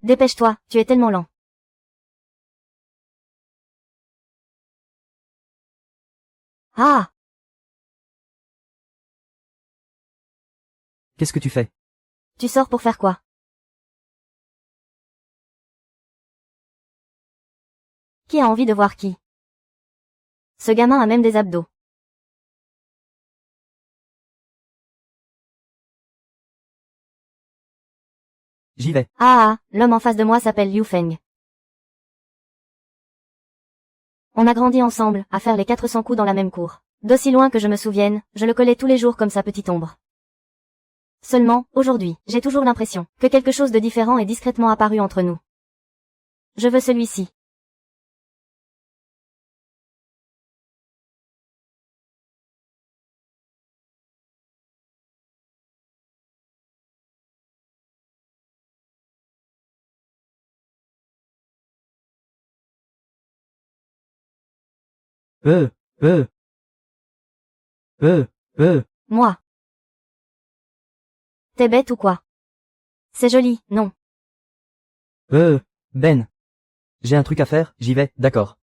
dépêche-toi, tu es tellement lent. Ah! Qu'est-ce que tu fais? Tu sors pour faire quoi? Qui a envie de voir qui? Ce gamin a même des abdos. J'y vais. L'homme en face de moi s'appelle Liu Feng. On a grandi ensemble, à faire les 400 coups dans la même cour. D'aussi loin que je me souvienne, je le collais tous les jours comme sa petite ombre. Seulement, aujourd'hui, j'ai toujours l'impression que quelque chose de différent est discrètement apparu entre nous. Je veux celui-ci. Euh, euh, euh. Moi. T'es bête ou quoi? C'est joli, non? Ben. J'ai un truc à faire, j'y vais, d'accord.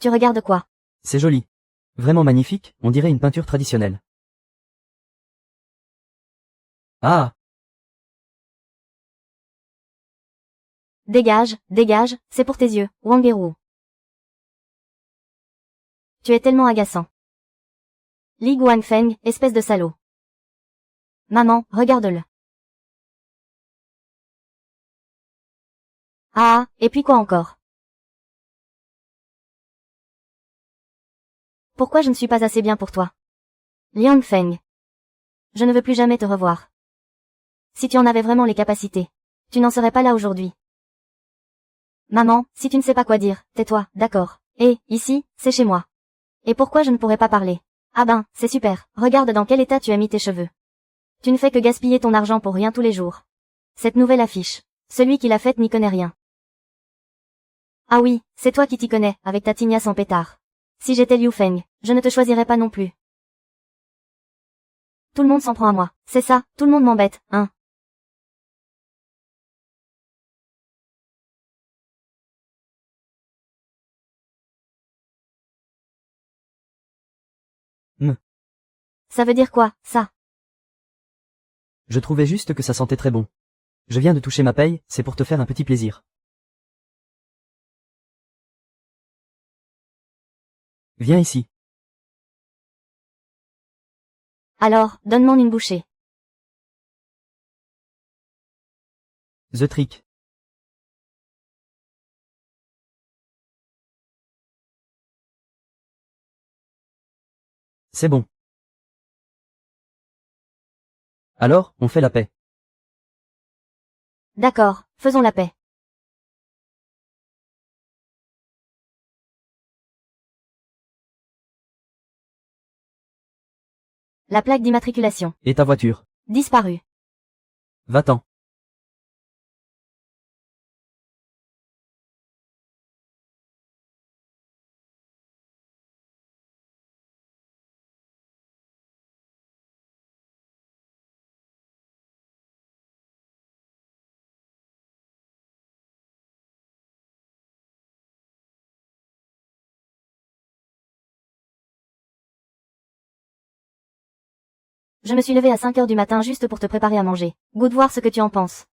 Tu regardes quoi? C'est joli. Vraiment magnifique, on dirait une peinture traditionnelle. Ah, Dégage, dégage, c'est pour tes yeux, Wangeru. Tu es tellement agaçant. Li Guangfeng, espèce de salaud. Maman, regarde-le. Et puis quoi encore? Pourquoi je ne suis pas assez bien pour toi? Liang Feng. Je ne veux plus jamais te revoir. Si tu en avais vraiment les capacités, tu n'en serais pas là aujourd'hui. Maman, si tu ne sais pas quoi dire, tais-toi, d'accord. Et, ici, c'est chez moi. Et pourquoi je ne pourrais pas parler? Ah ben, c'est super, regarde dans quel état tu as mis tes cheveux. Tu ne fais que gaspiller ton argent pour rien tous les jours. Cette nouvelle affiche. Celui qui l'a faite n'y connaît rien. Ah oui, c'est toi qui t'y connais, avec ta tignasse en pétard. Si j'étais Liu Feng, je ne te choisirais pas non plus. Tout le monde s'en prend à moi, c'est ça, tout le monde m'embête, hein. Ça veut dire quoi, ça? je trouvais juste que ça sentait très bon. Je viens de toucher ma paye, c'est pour te faire un petit plaisir. Viens ici. Alors, donne-moi une bouchée. The Trick. C'est bon. Alors, on fait la paix. D'accord, faisons la paix. La plaque d'immatriculation. Et ta voiture? Disparue. Va-t'en. Je me suis levée à 5 heures du matin juste pour te préparer à manger. Goûte voir ce que tu en penses.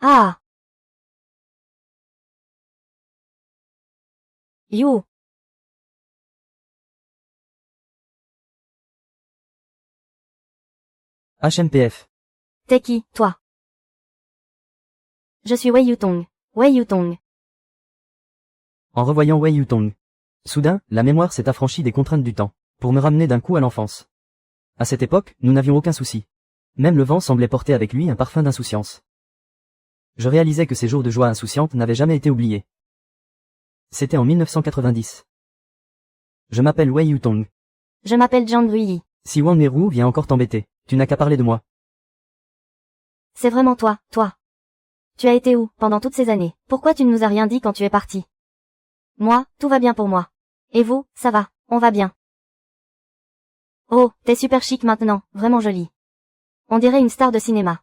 Ah! You. HMPF. T'es qui, toi? Je suis Wei Yutong. Wei Yutong. En revoyant Wei Yutong. Soudain, la mémoire s'est affranchie des contraintes du temps, pour me ramener d'un coup à l'enfance. À cette époque, nous n'avions aucun souci. Même le vent semblait porter avec lui un parfum d'insouciance. Je réalisais que ces jours de joie insouciante n'avaient jamais été oubliés. C'était en 1990. Je m'appelle Wei Yutong. Je m'appelle Jiang Ruyi. Si Wang Meru vient encore t'embêter, tu n'as qu'à parler de moi. C'est vraiment toi, toi. Tu as été où, pendant toutes ces années? Pourquoi tu ne nous as rien dit quand tu es parti? Moi, tout va bien pour moi. Et vous, ça va, on va bien. Oh, t'es super chic maintenant, vraiment jolie. On dirait une star de cinéma.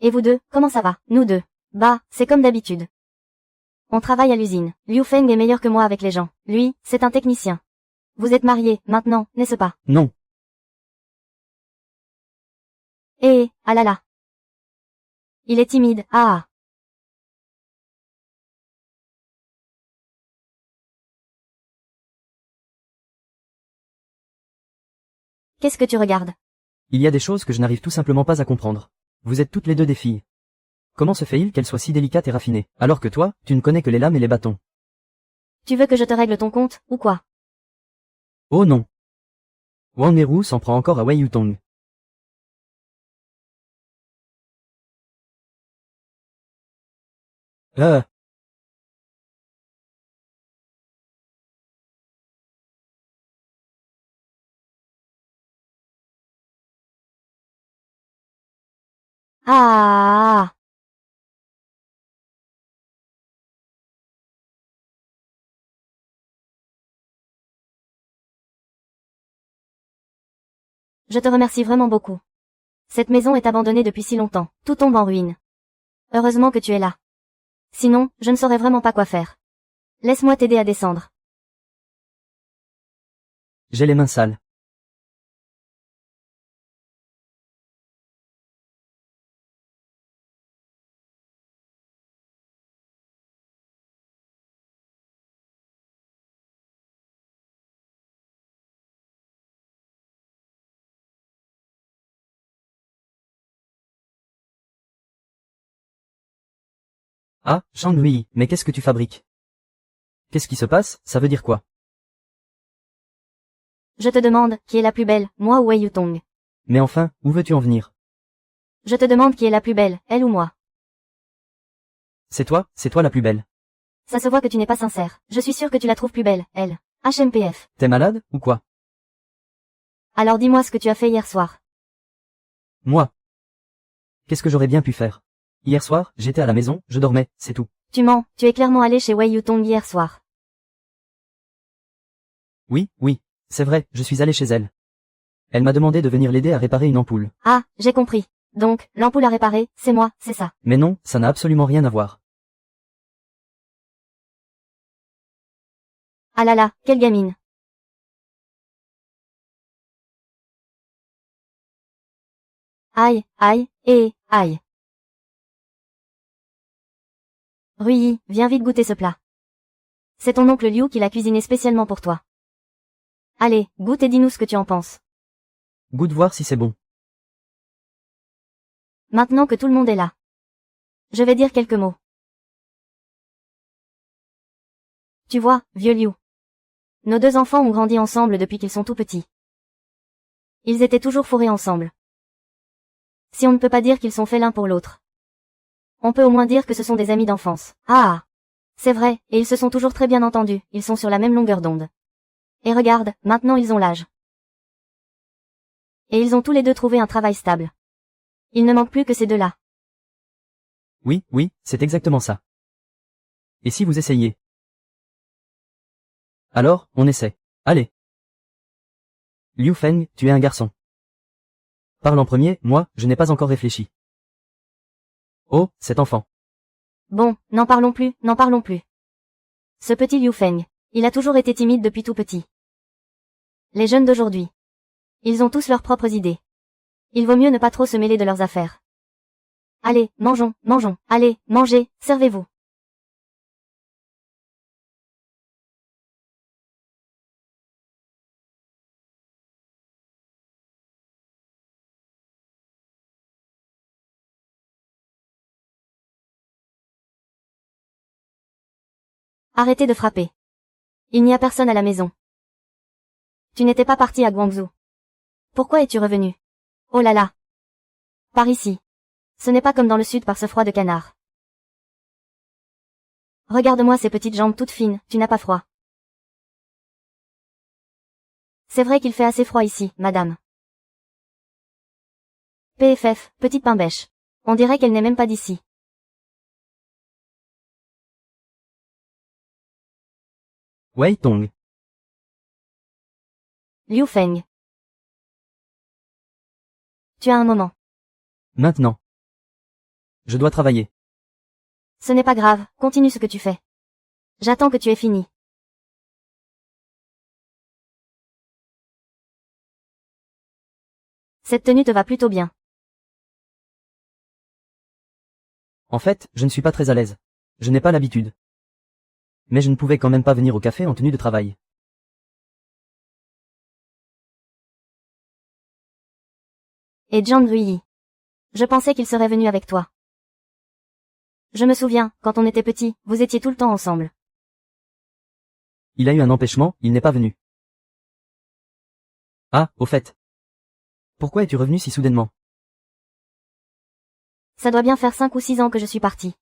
Et vous deux, comment ça va? Nous deux. Bah, c'est comme d'habitude. On travaille à l'usine. Liu Feng est meilleur que moi avec les gens. Lui, c'est un technicien. Vous êtes mariés, maintenant, n'est-ce pas? Non. Ah là là. Il est timide, ah. Qu'est-ce que tu regardes? Il y a des choses que je n'arrive tout simplement pas à comprendre. Vous êtes toutes les deux des filles. Comment se fait-il qu'elles soient si délicates et raffinées, alors que toi, tu ne connais que les lames et les bâtons? Tu veux que je te règle ton compte, ou quoi? Oh non. Wang Meru s'en prend encore à Wei Yutong. Ah. Je te remercie vraiment beaucoup. Cette maison est abandonnée depuis si longtemps, tout tombe en ruine. Heureusement que tu es là. Sinon, je ne saurais vraiment pas quoi faire. Laisse-moi t'aider à descendre. J'ai les mains sales. Ah, Shangui, mais qu'est-ce que tu fabriques? Qu'est-ce qui se passe, ça veut dire quoi? Je te demande, qui est la plus belle, moi ou Wei Yutong? Mais enfin, où veux-tu en venir? Je te demande qui est la plus belle, elle ou moi? C'est toi la plus belle. Ça se voit que tu n'es pas sincère. Je suis sûre que tu la trouves plus belle, elle. HMPF. T'es malade, ou quoi? Alors dis-moi ce que tu as fait hier soir. Moi. Qu'est-ce que j'aurais bien pu faire? Hier soir, j'étais à la maison, je dormais, c'est tout. Tu mens, tu es clairement allé chez Wei Yutong hier soir. Oui, c'est vrai, je suis allé chez elle. Elle m'a demandé de venir l'aider à réparer une ampoule. Ah, j'ai compris. Donc, l'ampoule à réparer, c'est moi, c'est ça. Mais non, ça n'a absolument rien à voir. Ah là là, quelle gamine. Aïe, aïe, aïe. Ruyi, viens vite goûter ce plat. C'est ton oncle Liu qui l'a cuisiné spécialement pour toi. Allez, goûte et dis-nous ce que tu en penses. Goûte voir si c'est bon. Maintenant que tout le monde est là. Je vais dire quelques mots. Tu vois, vieux Liu. Nos deux enfants ont grandi ensemble depuis qu'ils sont tout petits. Ils étaient toujours fourrés ensemble. Si on ne peut pas dire qu'ils sont faits l'un pour l'autre. On peut au moins dire que ce sont des amis d'enfance. Ah! C'est vrai, et ils se sont toujours très bien entendus, ils sont sur la même longueur d'onde. Et regarde, maintenant ils ont l'âge. Et ils ont tous les deux trouvé un travail stable. Il ne manque plus que ces deux-là. Oui, c'est exactement ça. Et si vous essayez? Alors, on essaie. Allez. Liu Feng, tu es un garçon. Parle en premier, moi, je n'ai pas encore réfléchi. Oh, cet enfant. Bon, n'en parlons plus, n'en parlons plus. Ce petit Liu Feng, il a toujours été timide depuis tout petit. Les jeunes d'aujourd'hui. Ils ont tous leurs propres idées. Il vaut mieux ne pas trop se mêler de leurs affaires. Allez, mangeons, allez, mangez, servez-vous. Arrêtez de frapper. Il n'y a personne à la maison. Tu n'étais pas parti à Guangzhou. Pourquoi es-tu revenu? Oh là là. Par ici. Ce n'est pas comme dans le sud par ce froid de canard. Regarde-moi ces petites jambes toutes fines, tu n'as pas froid. C'est vrai qu'il fait assez froid ici, madame. PFF, petite pain bêche. On dirait qu'elle n'est même pas d'ici. Wei Tong. Liu Feng. Tu as un moment. Maintenant. Je dois travailler. Ce n'est pas grave, continue ce que tu fais. J'attends que tu aies fini. Cette tenue te va plutôt bien. En fait, je ne suis pas très à l'aise. Je n'ai pas l'habitude. Mais je ne pouvais quand même pas venir au café en tenue de travail. Et Jiang Ruyi. Je pensais qu'il serait venu avec toi. Je me souviens, quand on était petit, vous étiez tout le temps ensemble. Il a eu un empêchement, il n'est pas venu. Ah, au fait. Pourquoi es-tu revenu si soudainement? Ça doit bien faire 5 ou 6 ans que je suis partie.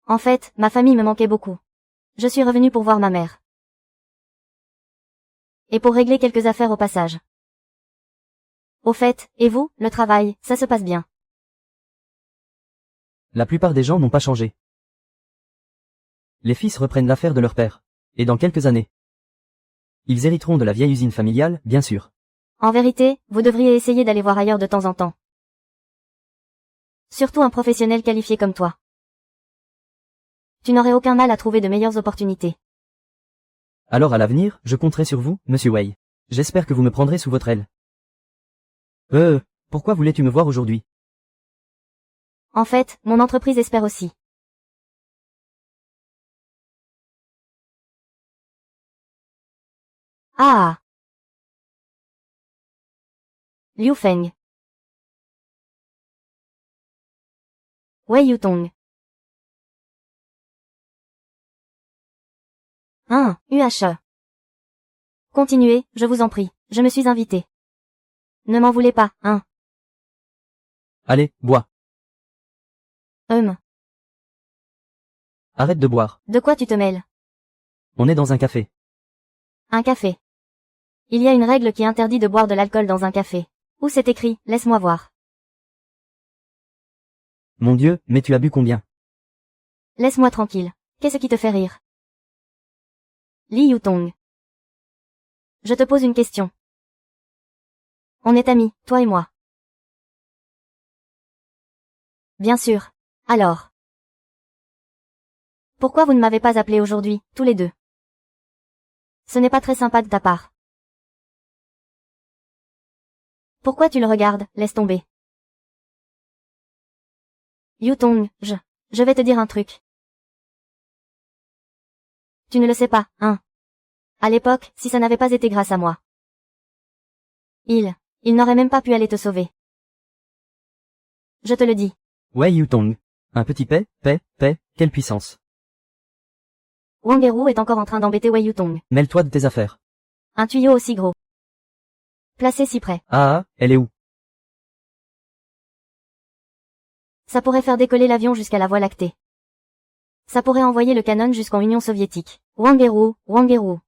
En fait, ma famille me manquait beaucoup. Je suis revenue pour voir ma mère. Et pour régler quelques affaires au passage. Au fait, et vous, le travail, ça se passe bien. La plupart des gens n'ont pas changé. Les fils reprennent l'affaire de leur père. Et dans quelques années. Ils hériteront de la vieille usine familiale, bien sûr. En vérité, vous devriez essayer d'aller voir ailleurs de temps en temps. Surtout un professionnel qualifié comme toi. Tu n'aurais aucun mal à trouver de meilleures opportunités. Alors à l'avenir, je compterai sur vous, monsieur Wei. J'espère que vous me prendrez sous votre aile. Pourquoi voulais-tu me voir aujourd'hui? En fait, mon entreprise espère aussi. Ah. Liu Feng. Wei Yutong. UHE. Continuez, je vous en prie, je me suis invité. Ne m'en voulez pas, hein. Allez, bois. Arrête de boire. De quoi tu te mêles? On est dans un café. Un café. Il y a une règle qui interdit de boire de l'alcool dans un café. Où c'est écrit, laisse-moi voir. Mon Dieu, mais tu as bu combien? Laisse-moi tranquille. Qu'est-ce qui te fait rire? Li Yutong. Je te pose une question. On est amis, toi et moi. Bien sûr. Alors. Pourquoi vous ne m'avez pas appelé aujourd'hui, tous les deux? Ce n'est pas très sympa de ta part. Pourquoi tu le regardes, laisse tomber. Yutong, je vais te dire un truc. Tu ne le sais pas, hein? À l'époque, si ça n'avait pas été grâce à moi. Il n'aurait même pas pu aller te sauver. Je te le dis. Wei Yutong. Un petit paix, quelle puissance. Wang Eru est encore en train d'embêter Wei Yutong. Mêle-toi de tes affaires. Un tuyau aussi gros. Placé si près. Ah, elle est où? Ça pourrait faire décoller l'avion jusqu'à la Voie lactée. Ça pourrait envoyer le canon jusqu'en Union soviétique. Wang Eru.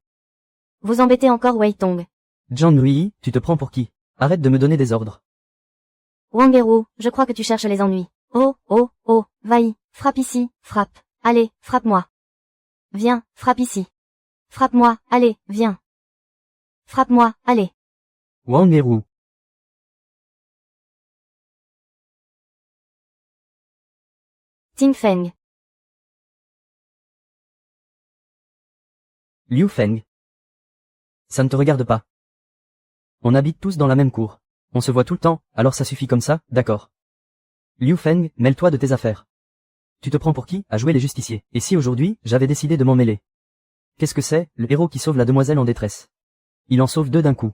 Vous embêtez encore Wei Tong. Jiang Ruyi, tu te prends pour qui? Arrête de me donner des ordres. Wang Eru, je crois que tu cherches les ennuis. Oh, va-y, frappe ici, frappe. Allez, frappe-moi. Viens, frappe ici. Frappe-moi, allez, viens. Frappe-moi, allez. Wang Eru. Ting Feng. Liu Feng. Ça ne te regarde pas. On habite tous dans la même cour. On se voit tout le temps, alors ça suffit comme ça, d'accord. Liu Feng, mêle-toi de tes affaires. Tu te prends pour qui, à jouer les justiciers? Et si aujourd'hui, j'avais décidé de m'en mêler? Qu'est-ce que c'est, le héros qui sauve la demoiselle en détresse? Il en sauve deux d'un coup.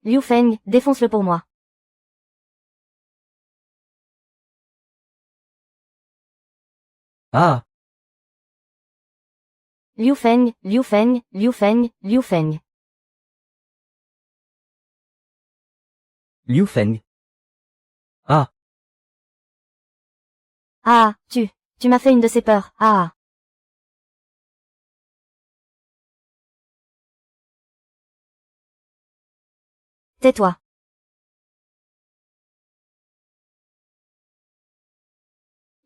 Liu Feng, défonce-le pour moi. Ah, Liu Feng, Liu Feng, Liu Feng, Liu Feng. Liu Feng. Ah, Ah, tu m'as fait une de ces peurs, ah. Tais-toi.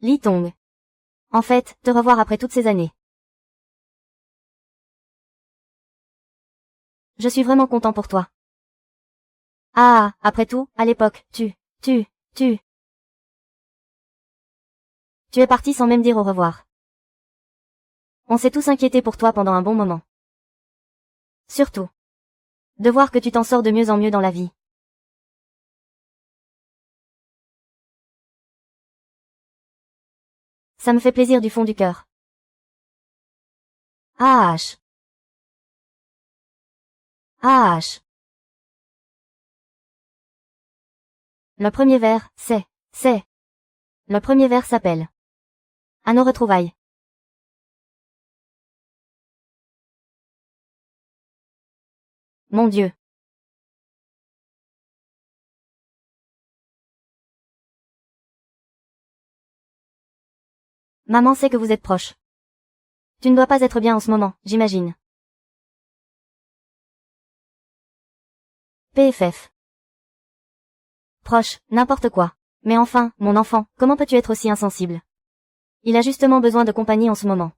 Li Tong. En fait, te revoir après toutes ces années. Je suis vraiment content pour toi. Ah, après tout, à l'époque, tu es parti sans même dire au revoir. On s'est tous inquiétés pour toi pendant un bon moment. Surtout. De voir que tu t'en sors de mieux en mieux dans la vie. Ça me fait plaisir du fond du cœur. Ah. Ah. Le premier vers, c'est. Le premier vers s'appelle. À nos retrouvailles. Mon Dieu. Maman sait que vous êtes proches. Tu ne dois pas être bien en ce moment, j'imagine. PFF. Proche, n'importe quoi. Mais enfin, mon enfant, comment peux-tu être aussi insensible? Il a justement besoin de compagnie en ce moment.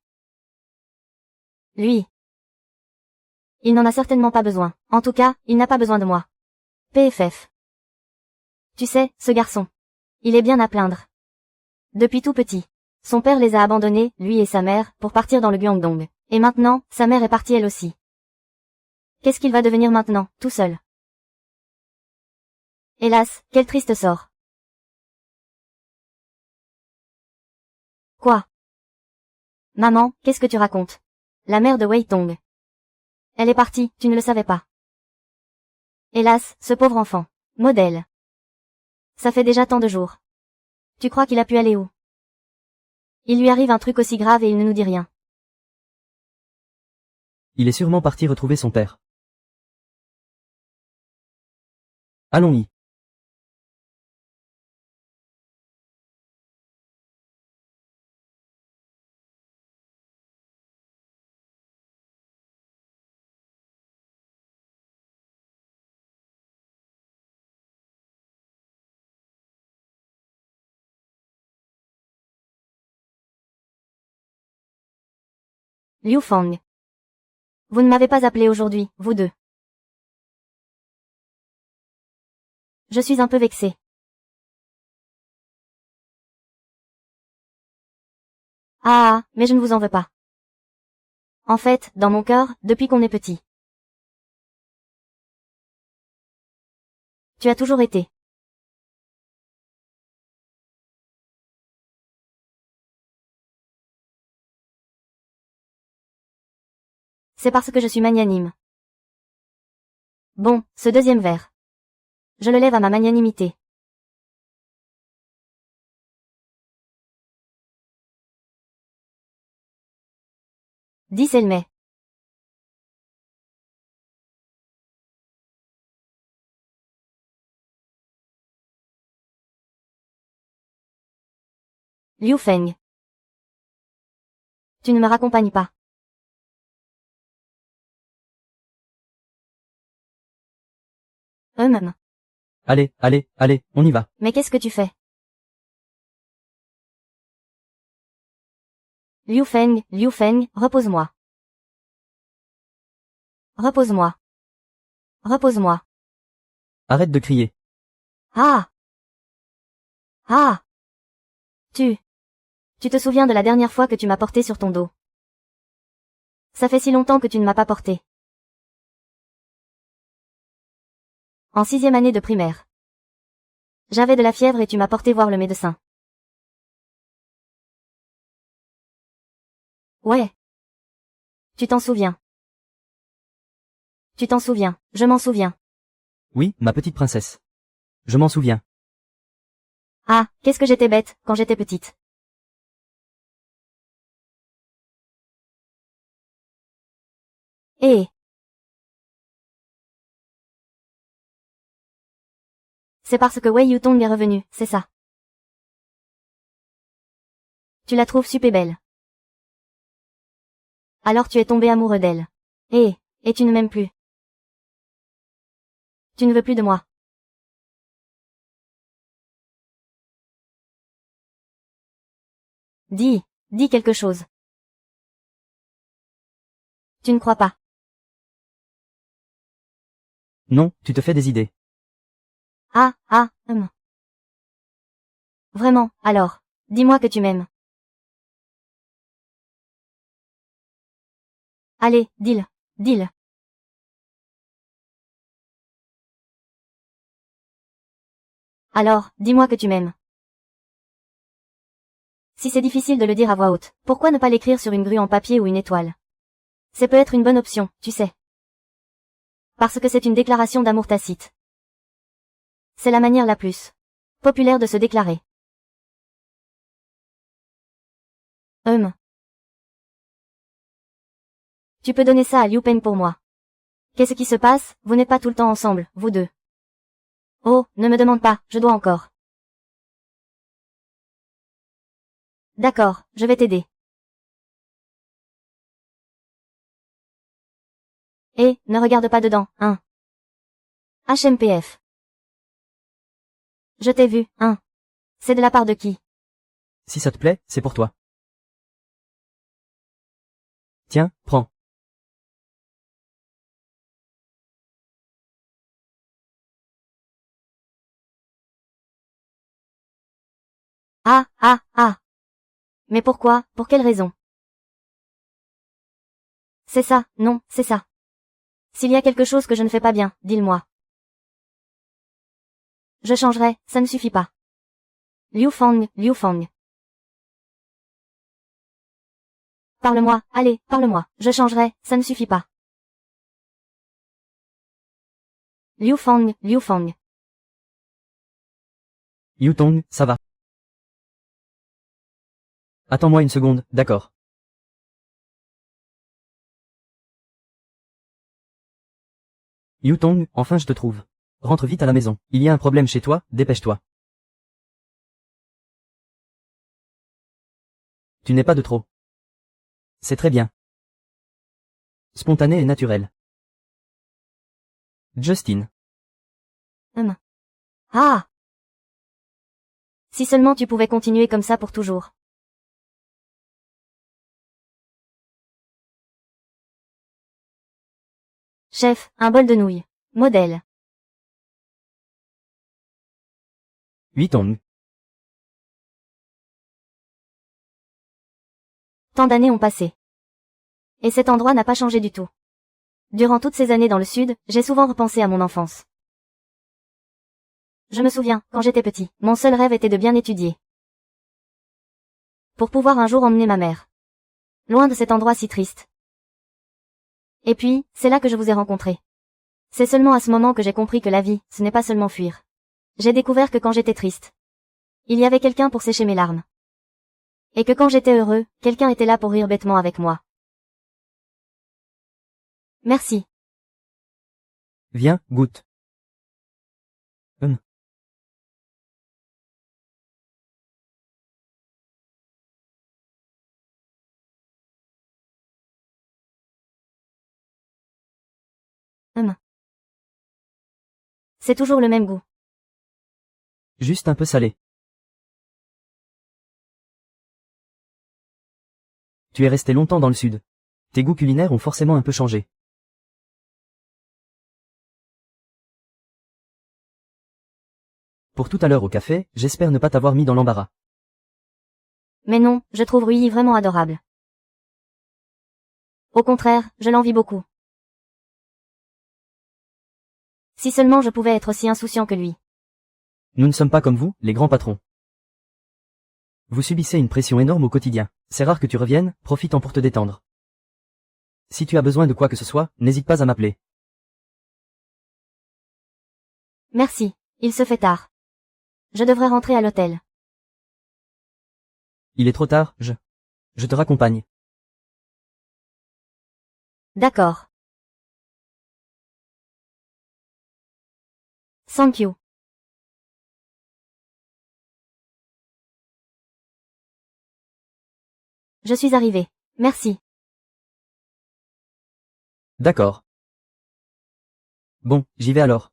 Lui. Il n'en a certainement pas besoin. En tout cas, il n'a pas besoin de moi. PFF. Tu sais, ce garçon. Il est bien à plaindre. Depuis tout petit. Son père les a abandonnés, lui et sa mère, pour partir dans le Guangdong. Et maintenant, sa mère est partie elle aussi. Qu'est-ce qu'il va devenir maintenant, tout seul? Hélas, quel triste sort. Quoi? Maman, qu'est-ce que tu racontes? La mère de Wei Tong. Elle est partie, tu ne le savais pas. Hélas, ce pauvre enfant. Modèle. Ça fait déjà tant de jours. Tu crois qu'il a pu aller où? Il lui arrive un truc aussi grave et il ne nous dit rien. il est sûrement parti retrouver son père. Allons-y. Liu Fang. Vous ne m'avez pas appelé aujourd'hui, vous deux. Je suis un peu vexée. Ah, mais je ne vous en veux pas. En fait, dans mon cœur, depuis qu'on est petit. Tu as toujours été. C'est parce que je suis magnanime. Bon, ce deuxième verre. Je le lève à ma magnanimité. Dit Selmay. Liu Feng. Tu ne me raccompagnes pas. Eux-mêmes. Allez, allez, allez, on y va. Mais qu'est-ce que tu fais? Liu Feng, repose-moi. Repose-moi. Repose-moi. Arrête de crier. Ah! Ah! Tu te souviens de la dernière fois que tu m'as porté sur ton dos? Ça fait si longtemps que tu ne m'as pas porté. En 6e année de primaire. J'avais de la fièvre et tu m'as porté voir le médecin. Ouais. Tu t'en souviens. Tu t'en souviens, je m'en souviens. Oui, ma petite princesse. Je m'en souviens. Ah, qu'est-ce que j'étais bête, quand j'étais petite. Eh. C'est parce que Wei Yutong est revenu, c'est ça. Tu la trouves super belle. Alors tu es tombé amoureux d'elle. Et tu ne m'aimes plus. Tu ne veux plus de moi. Dis quelque chose. Tu ne crois pas. Non, tu te fais des idées. Ah. Vraiment, alors, dis-moi que tu m'aimes. Allez, dis-le. Alors, dis-moi que tu m'aimes. Si c'est difficile de le dire à voix haute, pourquoi ne pas l'écrire sur une grue en papier ou une étoile? C'est peut-être une bonne option, tu sais. Parce que c'est une déclaration d'amour tacite. C'est la manière la plus populaire de se déclarer. Tu peux donner ça à Liu Peng pour moi. Qu'est-ce qui se passe? Vous n'êtes pas tout le temps ensemble, vous deux. Oh, ne me demande pas, je dois encore. D'accord, je vais t'aider. Ne regarde pas dedans, hein. HMPF. Je t'ai vu, hein. C'est de la part de qui? Si ça te plaît, c'est pour toi. Tiens, prends. Ah. Mais pourquoi? Pour quelle raison? C'est ça, non, c'est ça. S'il y a quelque chose que je ne fais pas bien, dis-le-moi. Je changerai, ça ne suffit pas. Liu Fang. Parle-moi, allez, parle-moi. Je changerai, ça ne suffit pas. Liu Fang. Yutong, ça va. Attends-moi une seconde, d'accord. Yutong, enfin je te trouve. Rentre vite à la maison. Il y a un problème chez toi, dépêche-toi. Tu n'es pas de trop. C'est très bien. Spontané et naturel. Justin. Ah! Si seulement tu pouvais continuer comme ça pour toujours. Chef, un bol de nouilles. Modèle. Yutong. Tant d'années ont passé. Et cet endroit n'a pas changé du tout. Durant toutes ces années dans le sud, j'ai souvent repensé à mon enfance. Je me souviens, quand j'étais petit, mon seul rêve était de bien étudier. Pour pouvoir un jour emmener ma mère. Loin de cet endroit si triste. Et puis, c'est là que je vous ai rencontré. C'est seulement à ce moment que j'ai compris que la vie, ce n'est pas seulement fuir. J'ai découvert que quand j'étais triste, il y avait quelqu'un pour sécher mes larmes. Et que quand j'étais heureux, quelqu'un était là pour rire bêtement avec moi. Merci. Viens, goûte. C'est toujours le même goût. Juste un peu salé. Tu es resté longtemps dans le sud. Tes goûts culinaires ont forcément un peu changé. Pour tout à l'heure au café, j'espère ne pas t'avoir mis dans l'embarras. Mais non, je trouve Rui vraiment adorable. Au contraire, je l'envie beaucoup. Si seulement je pouvais être aussi insouciant que lui. Nous ne sommes pas comme vous, les grands patrons. Vous subissez une pression énorme au quotidien. C'est rare que tu reviennes, profite-en pour te détendre. Si tu as besoin de quoi que ce soit, n'hésite pas à m'appeler. Merci, il se fait tard. Je devrais rentrer à l'hôtel. Il est trop tard, je te raccompagne. D'accord. Thank you. Je suis arrivé. Merci. D'accord. Bon, j'y vais alors.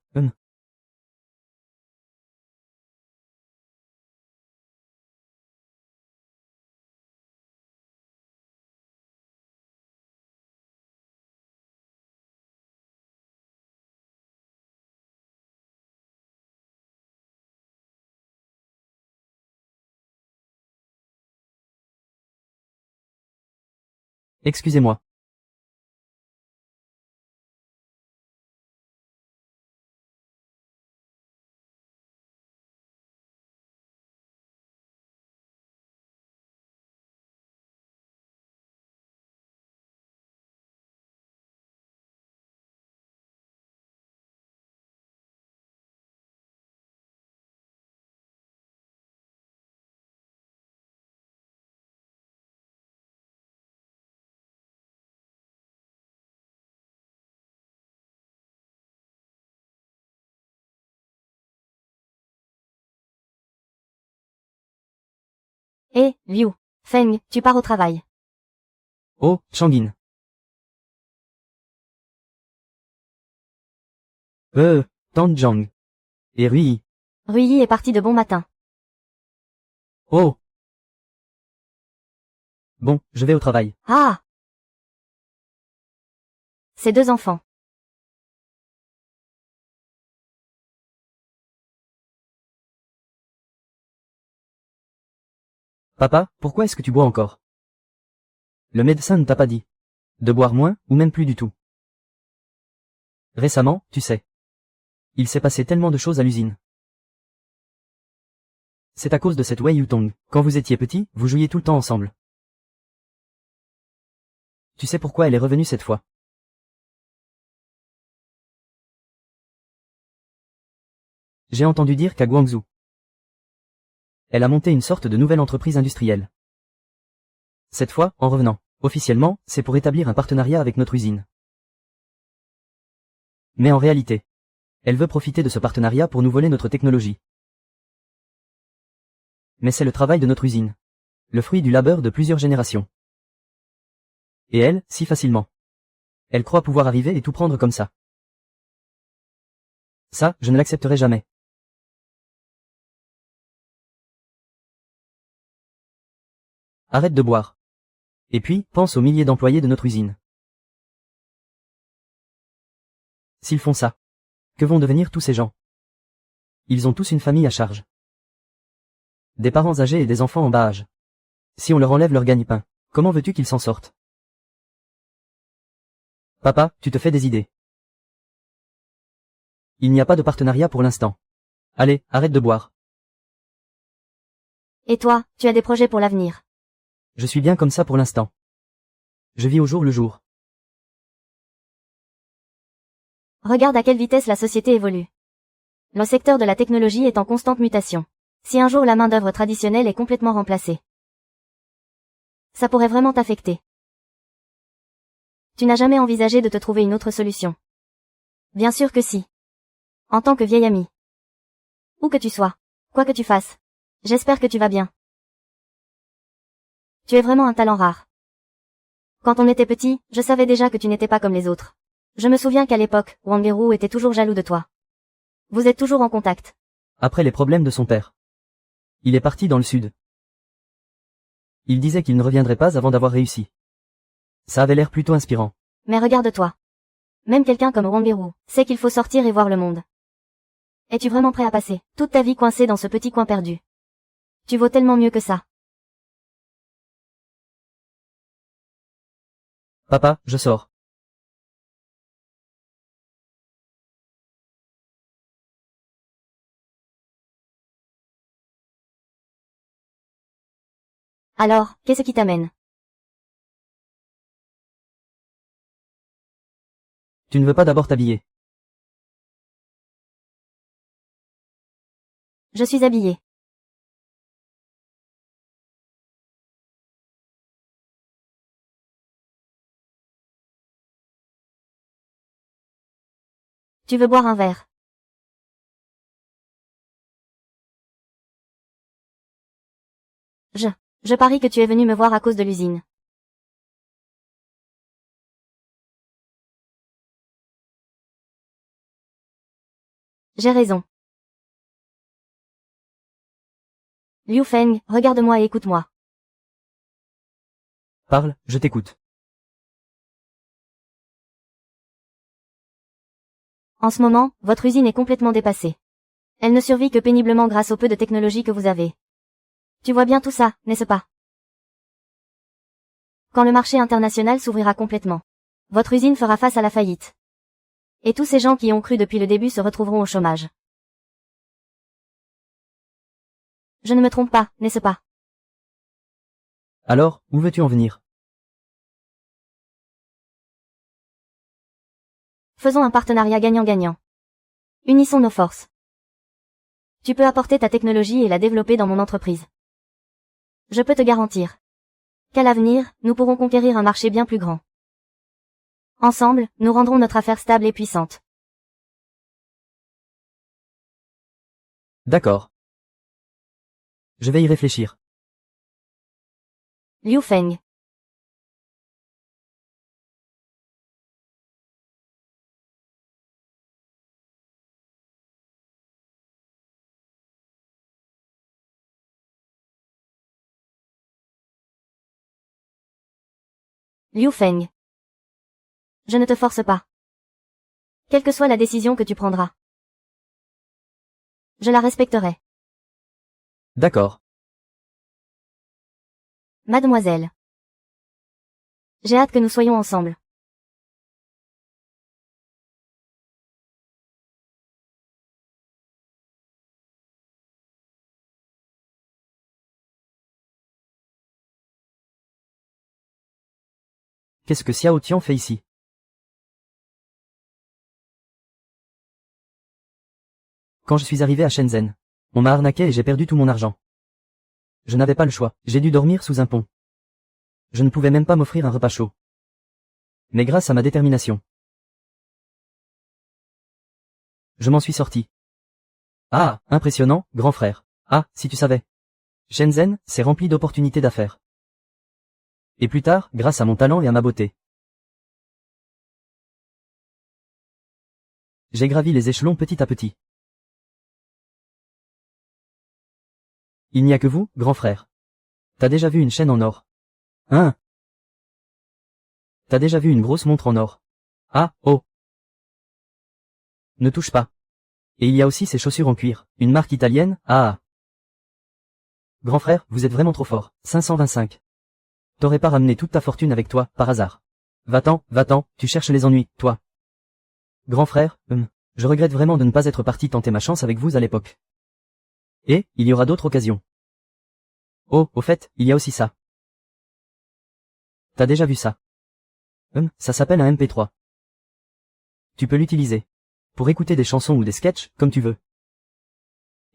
Excusez-moi. Eh, Liu. Feng, tu pars au travail. Oh, Changin. Tanjang. Et Rui. Rui est parti de bon matin. Oh. Bon, je vais au travail. Ah! Ces deux enfants. Papa, pourquoi est-ce que tu bois encore? Le médecin ne t'a pas dit de boire moins, ou même plus du tout. Récemment, tu sais. Il s'est passé tellement de choses à l'usine. C'est à cause de cette Wei Yutong. Quand vous étiez petit, vous jouiez tout le temps ensemble. Tu sais pourquoi elle est revenue cette fois? J'ai entendu dire qu'à Guangzhou, elle a monté une sorte de nouvelle entreprise industrielle. Cette fois, en revenant, officiellement, c'est pour établir un partenariat avec notre usine. Mais en réalité, elle veut profiter de ce partenariat pour nous voler notre technologie. Mais c'est le travail de notre usine. Le fruit du labeur de plusieurs générations. Et elle, si facilement. Elle croit pouvoir arriver et tout prendre comme ça. Ça, je ne l'accepterai jamais. Arrête de boire. Et puis, pense aux milliers d'employés de notre usine. S'ils font ça, que vont devenir tous ces gens? Ils ont tous une famille à charge. Des parents âgés et des enfants en bas âge. Si on leur enlève leur gagne-pain, comment veux-tu qu'ils s'en sortent? Papa, tu te fais des idées. Il n'y a pas de partenariat pour l'instant. Allez, arrête de boire. Et toi, tu as des projets pour l'avenir. Je suis bien comme ça pour l'instant. Je vis au jour le jour. Regarde à quelle vitesse la société évolue. Le secteur de la technologie est en constante mutation. Si un jour la main-d'œuvre traditionnelle est complètement remplacée, ça pourrait vraiment t'affecter. Tu n'as jamais envisagé de te trouver une autre solution? Bien sûr que si. En tant que vieil ami. Où que tu sois, quoi que tu fasses, j'espère que tu vas bien. Tu es vraiment un talent rare. Quand on était petit, je savais déjà que tu n'étais pas comme les autres. Je me souviens qu'à l'époque, Wang Geru était toujours jaloux de toi. Vous êtes toujours en contact. Après les problèmes de son père. Il est parti dans le sud. Il disait qu'il ne reviendrait pas avant d'avoir réussi. Ça avait l'air plutôt inspirant. Mais regarde-toi. Même quelqu'un comme Wang Geru sait qu'il faut sortir et voir le monde. Es-tu vraiment prêt à passer toute ta vie coincée dans ce petit coin perdu? Tu vaux tellement mieux que ça. Papa, je sors. Alors, qu'est-ce qui t'amène? Tu ne veux pas d'abord t'habiller? Je suis habillée. Tu veux boire un verre? Je parie que tu es venu me voir à cause de l'usine. J'ai raison. Liu Feng, regarde-moi et écoute-moi. Parle, je t'écoute. En ce moment, votre usine est complètement dépassée. Elle ne survit que péniblement grâce au peu de technologie que vous avez. Tu vois bien tout ça, n'est-ce pas? Quand le marché international s'ouvrira complètement, votre usine fera face à la faillite. Et tous ces gens qui y ont cru depuis le début se retrouveront au chômage. Je ne me trompe pas, n'est-ce pas? Alors, où veux-tu en venir? Faisons un partenariat gagnant-gagnant. Unissons nos forces. Tu peux apporter ta technologie et la développer dans mon entreprise. Je peux te garantir qu'à l'avenir, nous pourrons conquérir un marché bien plus grand. Ensemble, nous rendrons notre affaire stable et puissante. D'accord. Je vais y réfléchir. Liu Feng. Liu Feng. Je ne te force pas. Quelle que soit la décision que tu prendras, je la respecterai. D'accord. Mademoiselle. J'ai hâte que nous soyons ensemble. Qu'est-ce que Xiao Tian fait ici? Quand je suis arrivé à Shenzhen, on m'a arnaqué et j'ai perdu tout mon argent. Je n'avais pas le choix, j'ai dû dormir sous un pont. Je ne pouvais même pas m'offrir un repas chaud. Mais grâce à ma détermination, je m'en suis sorti. Ah, impressionnant, grand frère. Ah, si tu savais. Shenzhen, c'est rempli d'opportunités d'affaires. Et plus tard, grâce à mon talent et à ma beauté, j'ai gravi les échelons petit à petit. Il n'y a que vous, grand frère. T'as déjà vu une chaîne en or? Hein? T'as déjà vu une grosse montre en or? Ah, oh. Ne touche pas. Et il y a aussi ces chaussures en cuir, une marque italienne, ah. Grand frère, vous êtes vraiment trop fort. 525. T'aurais pas ramené toute ta fortune avec toi, par hasard. Va-t'en, tu cherches les ennuis, toi. Grand frère, je regrette vraiment de ne pas être parti tenter ma chance avec vous à l'époque. Et, il y aura d'autres occasions. Oh, au fait, il y a aussi ça. T'as déjà vu ça? Ça s'appelle un MP3. Tu peux l'utiliser. Pour écouter des chansons ou des sketchs, comme tu veux.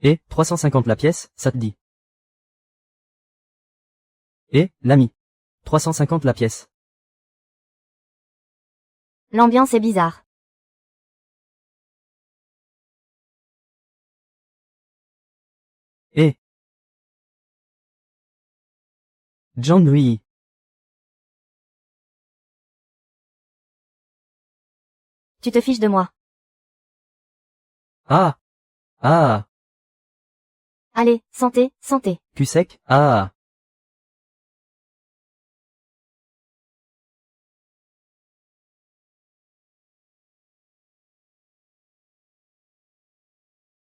Et, 350 la pièce, ça te dit. Et, l'ami. 350 la pièce. L'ambiance est bizarre. Et. John Louis. Tu te fiches de moi. Ah. Ah. Allez, santé, santé. Cul sec, ah.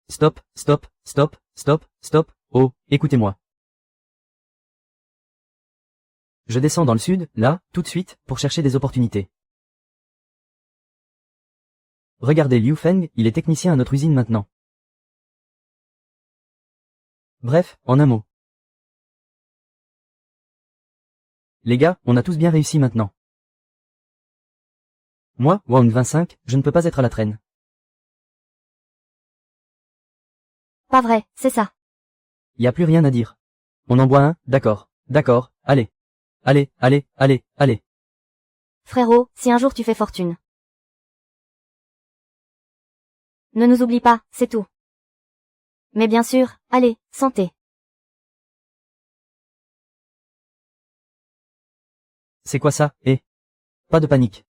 Stop, stop, stop, stop, stop, oh, écoutez-moi. Je descends dans le sud, là, tout de suite, pour chercher des opportunités. Regardez Liu Feng, il est technicien à notre usine maintenant. Bref, en un mot. Les gars, on a tous bien réussi maintenant. Moi, Wang 25, je ne peux pas être à la traîne. Pas vrai, c'est ça. Y a plus rien à dire. On en boit un, d'accord, d'accord, allez. Allez, allez, allez, allez. Frérot, si un jour tu fais fortune. Ne nous oublie pas, c'est tout. Mais bien sûr, allez, santé. C'est quoi ça? Pas de panique.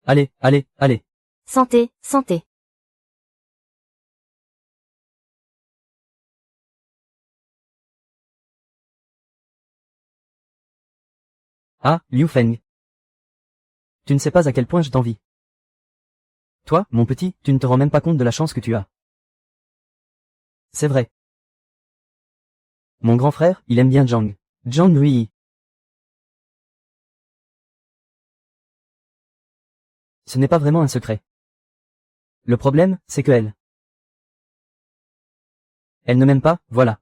Allez, allez, allez. Santé, santé. Ah, Liu Feng. Tu ne sais pas à quel point je t'envie. Toi, mon petit, tu ne te rends même pas compte de la chance que tu as. C'est vrai. Mon grand frère, il aime bien Zhang. Zhang Ruiyi. Ce n'est pas vraiment un secret. Le problème, c'est que elle ne m'aime pas, voilà.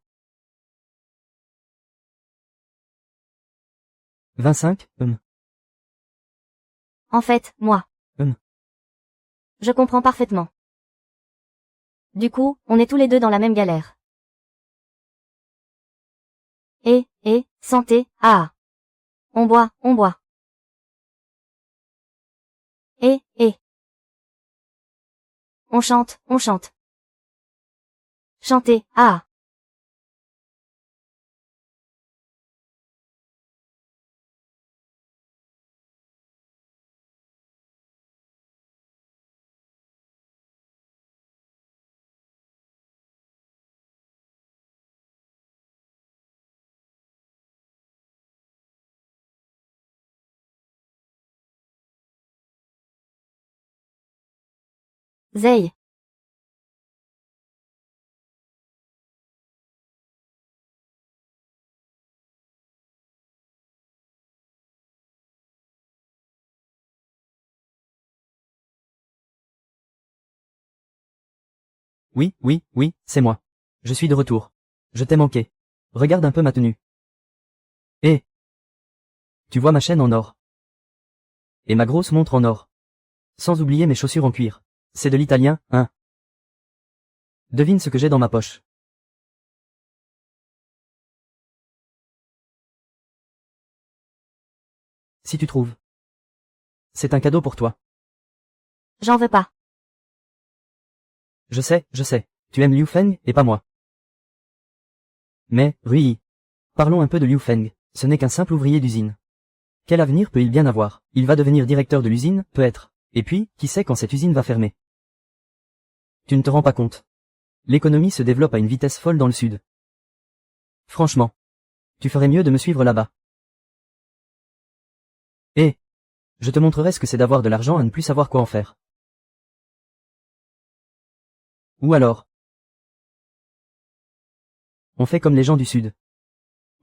25, En fait, moi. Je comprends parfaitement. Du coup, on est tous les deux dans la même galère. Santé, ah. On boit, on boit. On chante, on chante. Chanter, ah. Zey. Oui, oui, oui, c'est moi. Je suis de retour. Je t'ai manqué. Regarde un peu ma tenue. Tu vois ma chaîne en or. Et ma grosse montre en or. Sans oublier mes chaussures en cuir. C'est de l'italien, hein. Devine ce que j'ai dans ma poche. Si tu trouves. C'est un cadeau pour toi. J'en veux pas. Je sais, tu aimes Liu Feng, et pas moi. Mais, Rui. Parlons un peu de Liu Feng, ce n'est qu'un simple ouvrier d'usine. Quel avenir peut-il bien avoir? Il va devenir directeur de l'usine, peut-être. Et puis, qui sait quand cette usine va fermer? Tu ne te rends pas compte. L'économie se développe à une vitesse folle dans le sud. Franchement. Tu ferais mieux de me suivre là-bas. Je te montrerai ce que c'est d'avoir de l'argent à ne plus savoir quoi en faire. Ou alors. On fait comme les gens du sud.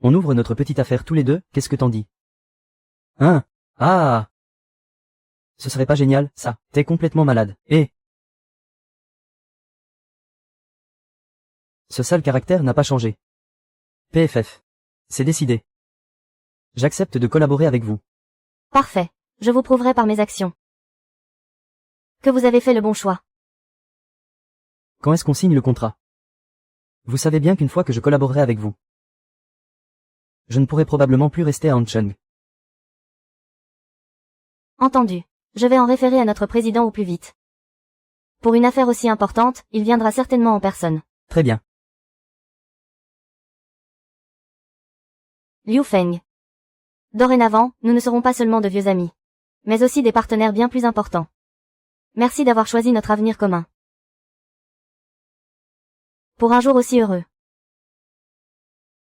On ouvre notre petite affaire tous les deux, qu'est-ce que t'en dis? Hein? Ah! Ce serait pas génial, ça, t'es complètement malade. Ce sale caractère n'a pas changé. PFF. C'est décidé. J'accepte de collaborer avec vous. Parfait. Je vous prouverai par mes actions que vous avez fait le bon choix. Quand est-ce qu'on signe le contrat? Vous savez bien qu'une fois que je collaborerai avec vous, je ne pourrai probablement plus rester à Hancheng. Entendu. Je vais en référer à notre président au plus vite. Pour une affaire aussi importante, il viendra certainement en personne. Très bien. Liu Feng. Dorénavant, nous ne serons pas seulement de vieux amis, mais aussi des partenaires bien plus importants. Merci d'avoir choisi notre avenir commun. Pour un jour aussi heureux.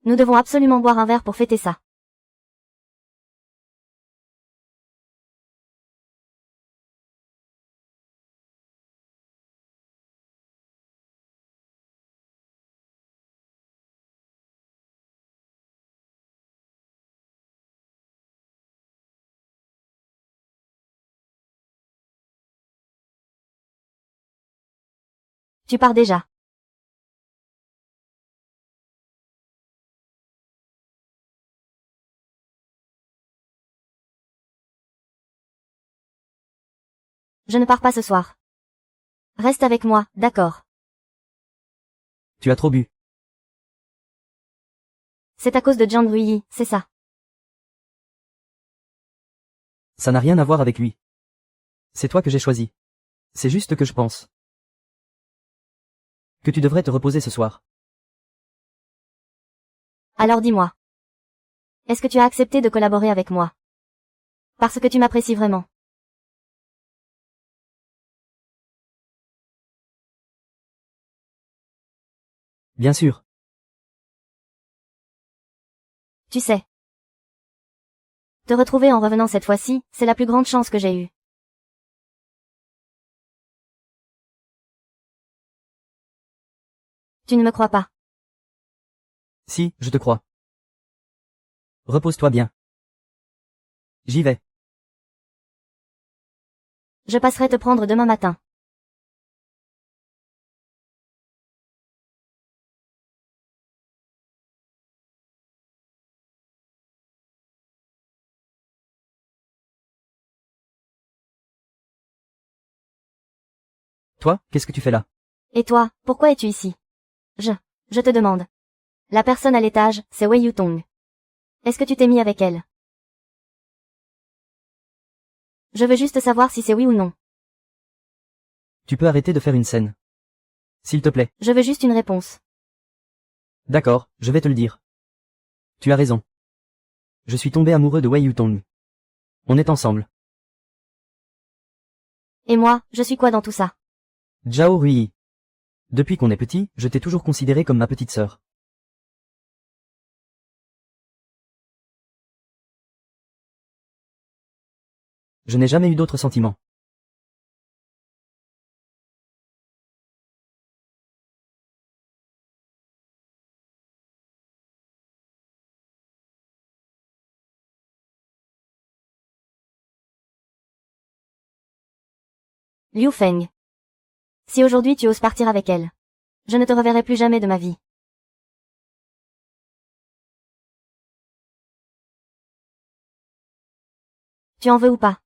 Nous devons absolument boire un verre pour fêter ça. Tu pars déjà. Je ne pars pas ce soir. Reste avec moi, d'accord. Tu as trop bu. C'est à cause de Jiang Ruiyi, c'est ça. Ça n'a rien à voir avec lui. C'est toi que j'ai choisi. C'est juste que je pense que tu devrais te reposer ce soir. Alors dis-moi. Est-ce que tu as accepté de collaborer avec moi? Parce que tu m'apprécies vraiment. Bien sûr. Tu sais. Te retrouver en revenant cette fois-ci, c'est la plus grande chance que j'ai eue. Tu ne me crois pas. Si, je te crois. Repose-toi bien. J'y vais. Je passerai te prendre demain matin. Toi, qu'est-ce que tu fais là? Et toi, pourquoi es-tu ici? Je te demande. La personne à l'étage, c'est Wei Yutong. Est-ce que tu t'es mis avec elle? Je veux juste savoir si c'est oui ou non. Tu peux arrêter de faire une scène. S'il te plaît. Je veux juste une réponse. D'accord, je vais te le dire. Tu as raison. Je suis tombé amoureux de Wei Yutong. On est ensemble. Et moi, je suis quoi dans tout ça? Zhao Rui. Depuis qu'on est petit, je t'ai toujours considéré comme ma petite sœur. Je n'ai jamais eu d'autres sentiments. Liu Feng. Si aujourd'hui tu oses partir avec elle, je ne te reverrai plus jamais de ma vie. Tu en veux ou pas?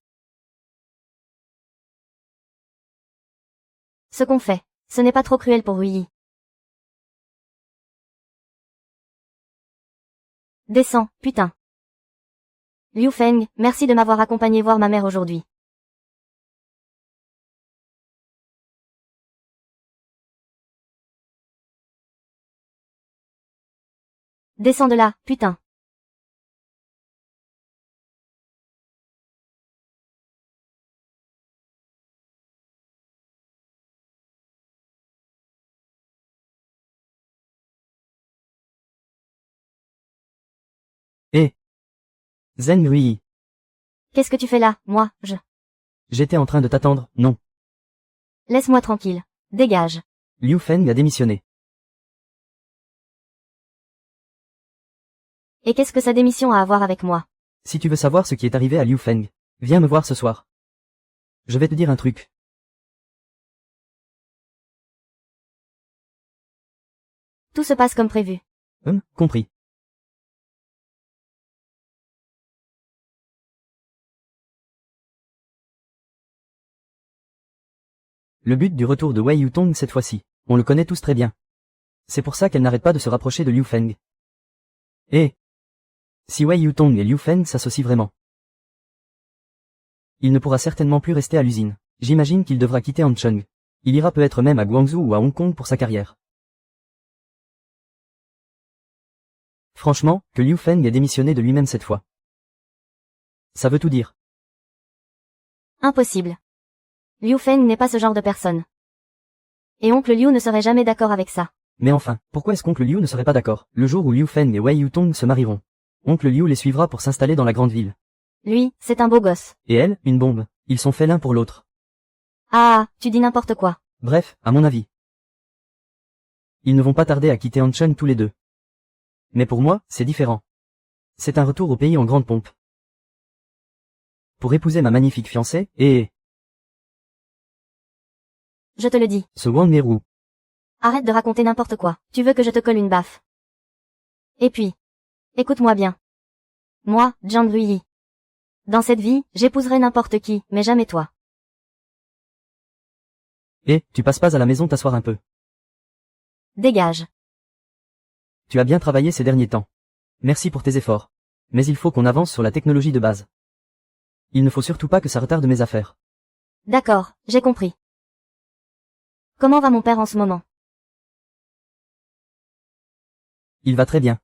Ce qu'on fait, ce n'est pas trop cruel pour Rui. Descends, putain. Liu Feng, merci de m'avoir accompagné voir ma mère aujourd'hui. Descends de là, putain. Hé. Zheng Rui. Qu'est-ce que tu fais là, moi, J'étais en train de t'attendre, non. Laisse-moi tranquille. Dégage. Liu Feng a démissionné. Et qu'est-ce que sa démission a à voir avec moi? Si tu veux savoir ce qui est arrivé à Liu Feng, viens me voir ce soir. Je vais te dire un truc. Tout se passe comme prévu. Compris. Le but du retour de Wei Yutong cette fois-ci, on le connaît tous très bien. C'est pour ça qu'elle n'arrête pas de se rapprocher de Liu Feng. Et si Wei Yutong et Liu Feng s'associent vraiment, il ne pourra certainement plus rester à l'usine. J'imagine qu'il devra quitter Hancheng. Il ira peut-être même à Guangzhou ou à Hong Kong pour sa carrière. Franchement, que Liu Feng ait démissionné de lui-même cette fois. Ça veut tout dire. Impossible. Liu Feng n'est pas ce genre de personne. Et oncle Liu ne serait jamais d'accord avec ça. Mais enfin, pourquoi est-ce qu'oncle Liu ne serait pas d'accord? Le jour où Liu Feng et Wei Yutong se marieront, oncle Liu les suivra pour s'installer dans la grande ville. Lui, c'est un beau gosse. Et elle, une bombe. Ils sont faits l'un pour l'autre. Ah, tu dis n'importe quoi. Bref, à mon avis. Ils ne vont pas tarder à quitter Hancheng tous les deux. Mais pour moi, c'est différent. C'est un retour au pays en grande pompe. Pour épouser ma magnifique fiancée, et Je te le dis. ce Wang Meru. Arrête de raconter n'importe quoi. Tu veux que je te colle une baffe. Et puis, écoute-moi bien. Moi, Jiang Rui. Dans cette vie, j'épouserai n'importe qui, mais jamais toi. Et, tu passes pas à la maison t'asseoir un peu. Dégage. Tu as bien travaillé ces derniers temps. Merci pour tes efforts. Mais il faut qu'on avance sur la technologie de base. Il ne faut surtout pas que ça retarde mes affaires. D'accord, j'ai compris. Comment va mon père en ce moment? Il va très bien.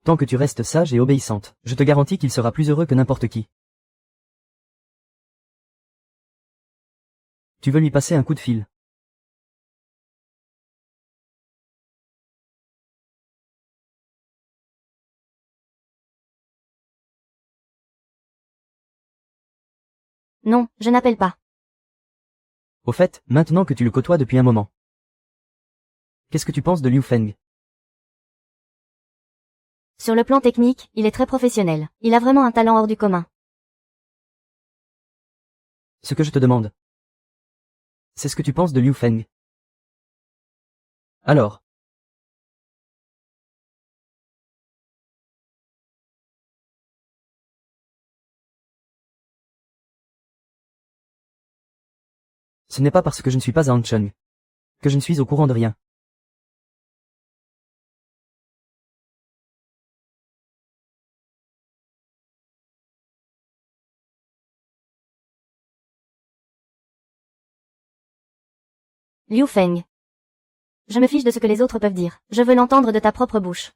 Tant que tu restes sage et obéissante, je te garantis qu'il sera plus heureux que n'importe qui. Tu veux lui passer un coup de fil. Non, je n'appelle pas. Au fait, maintenant que tu le côtoies depuis un moment. Qu'est-ce que tu penses de Liu Feng? Sur le plan technique, il est très professionnel. Il a vraiment un talent hors du commun. Ce que je te demande. C'est ce que tu penses de Liu Feng. Alors. Ce n'est pas parce que je ne suis pas à Hancheng que je ne suis au courant de rien. Liu Feng. Je me fiche de ce que les autres peuvent dire. Je veux l'entendre de ta propre bouche.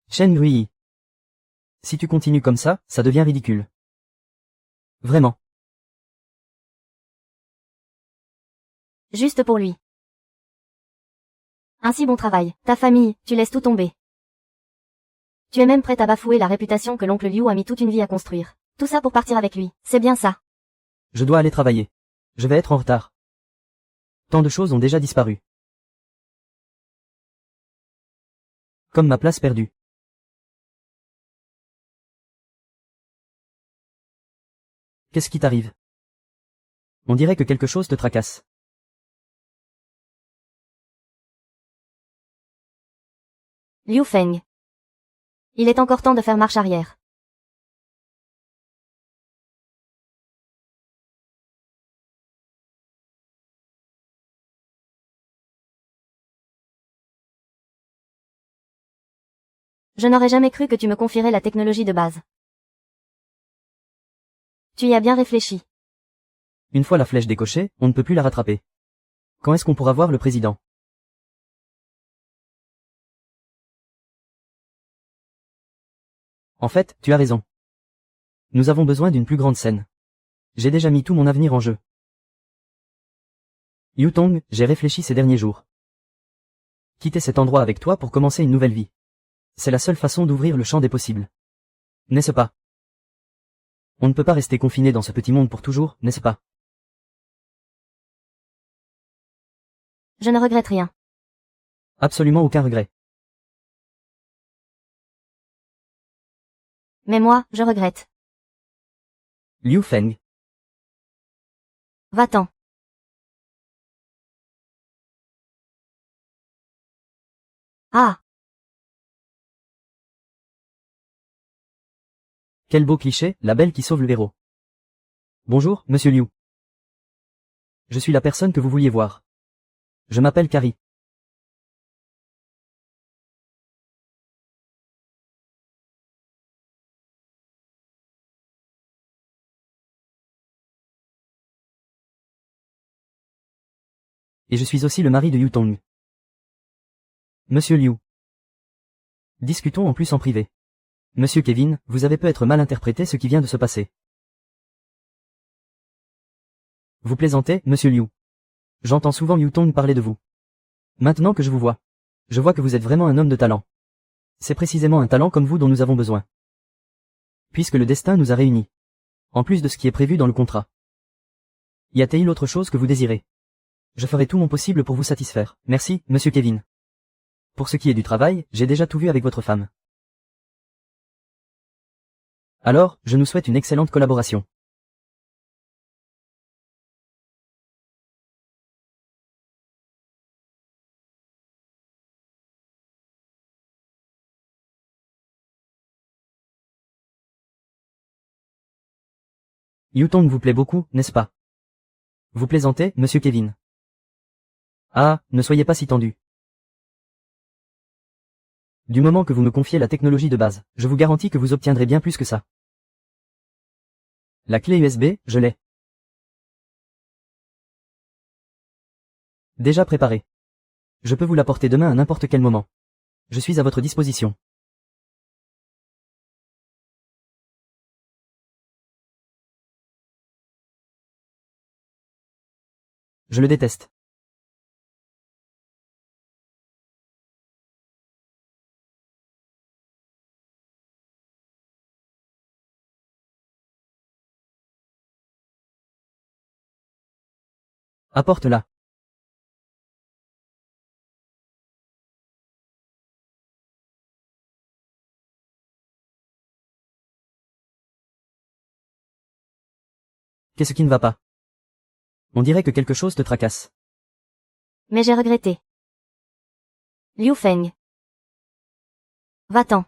Shen Rui. Si tu continues comme ça devient ridicule. Vraiment. Juste pour lui. Ainsi bon travail. Ta famille, tu laisses tout tomber. Tu es même prête à bafouer la réputation que l'oncle Liu a mis toute une vie à construire. Tout ça pour partir avec lui. C'est bien ça. Je dois aller travailler. Je vais être en retard. Tant de choses ont déjà disparu. Comme ma place perdue. Qu'est-ce qui t'arrive? On dirait que quelque chose te tracasse. Liu Feng. Il est encore temps de faire marche arrière. Je n'aurais jamais cru que tu me confierais la technologie de base. Tu y as bien réfléchi. Une fois la flèche décochée, on ne peut plus la rattraper. Quand est-ce qu'on pourra voir le président? En fait, tu as raison. Nous avons besoin d'une plus grande scène. J'ai déjà mis tout mon avenir en jeu. Yutong, j'ai réfléchi ces derniers jours. Quitter cet endroit avec toi pour commencer une nouvelle vie. C'est la seule façon d'ouvrir le champ des possibles. N'est-ce pas? On ne peut pas rester confiné dans ce petit monde pour toujours, n'est-ce pas? Je ne regrette rien. Absolument aucun regret. Mais moi, je regrette. Liu Feng. Va-t'en. Ah, Quel beau cliché, la belle qui sauve le héros. Bonjour, monsieur Liu. Je suis la personne que vous vouliez voir. Je m'appelle Carrie. Et je suis aussi le mari de Yutong. Monsieur Liu. Discutons en plus en privé. Monsieur Kevin, vous avez peut-être mal interprété ce qui vient de se passer. Vous plaisantez, monsieur Liu. J'entends souvent Yutong parler de vous. Maintenant que je vous vois, je vois que vous êtes vraiment un homme de talent. C'est précisément un talent comme vous dont nous avons besoin. Puisque le destin nous a réunis. En plus de ce qui est prévu dans le contrat. Y a-t-il autre chose que vous désirez? Je ferai tout mon possible pour vous satisfaire. Merci, monsieur Kevin. Pour ce qui est du travail, j'ai déjà tout vu avec votre femme. Alors, je nous souhaite une excellente collaboration. Yutong vous plaît beaucoup, n'est-ce pas? Vous plaisantez, monsieur Kevin? Ah, ne soyez pas si tendu. Du moment que vous me confiez la technologie de base, je vous garantis que vous obtiendrez bien plus que ça. La clé USB, je l'ai. Déjà préparée. Je peux vous l'apporter demain à n'importe quel moment. Je suis à votre disposition. Je le déteste. Apporte-la. Qu'est-ce qui ne va pas? On dirait que quelque chose te tracasse. Mais j'ai regretté. Liu Feng. Va-t'en.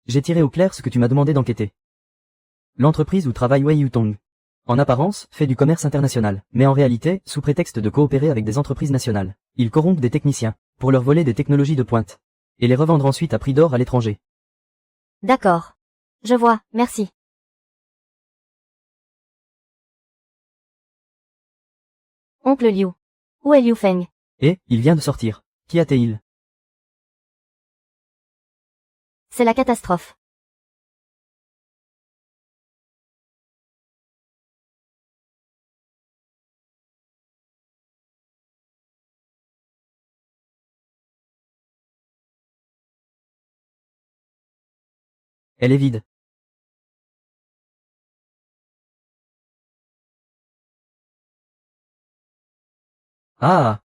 J'ai tiré au clair ce que tu m'as demandé d'enquêter. L'entreprise où travaille Wei Yutong. En apparence, fait du commerce international, mais en réalité, sous prétexte de coopérer avec des entreprises nationales, ils corrompent des techniciens, pour leur voler des technologies de pointe, et les revendre ensuite à prix d'or à l'étranger. D'accord. Je vois, merci. Oncle Liu. Où est Liu Feng? Et, il vient de sortir. Qui a-t-il? C'est la catastrophe. Elle est vide. Ah!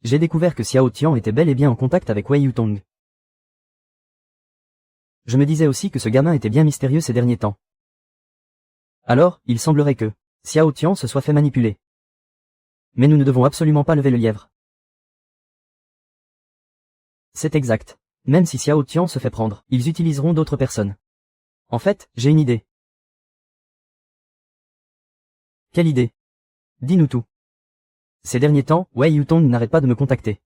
J'ai découvert que Xiao Tian était bel et bien en contact avec Wei Yutong. Je me disais aussi que ce gamin était bien mystérieux ces derniers temps. Alors, il semblerait que Xiao Tian se soit fait manipuler. Mais nous ne devons absolument pas lever le lièvre. C'est exact. Même si Xiao Tian se fait prendre, ils utiliseront d'autres personnes. En fait, j'ai une idée. Quelle idée? Dis-nous tout. Ces derniers temps, Wei Yutong n'arrête pas de me contacter.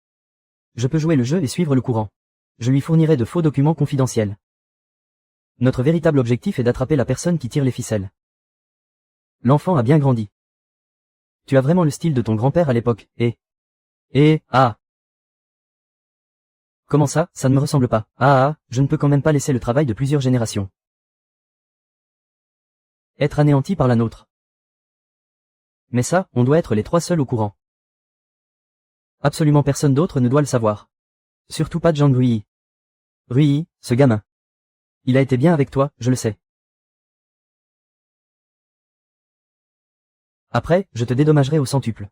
Je peux jouer le jeu et suivre le courant. Je lui fournirai de faux documents confidentiels. Notre véritable objectif est d'attraper la personne qui tire les ficelles. L'enfant a bien grandi. Tu as vraiment le style de ton grand-père à l'époque, ah. Comment ça, ça ne me ressemble pas? Je ne peux quand même pas laisser le travail de plusieurs générations être anéanti par la nôtre. Mais ça, on doit être les trois seuls au courant. Absolument personne d'autre ne doit le savoir. Surtout pas Zhang Ruyi. Ruyi, ce gamin. Il a été bien avec toi, je le sais. Après, je te dédommagerai au centuple.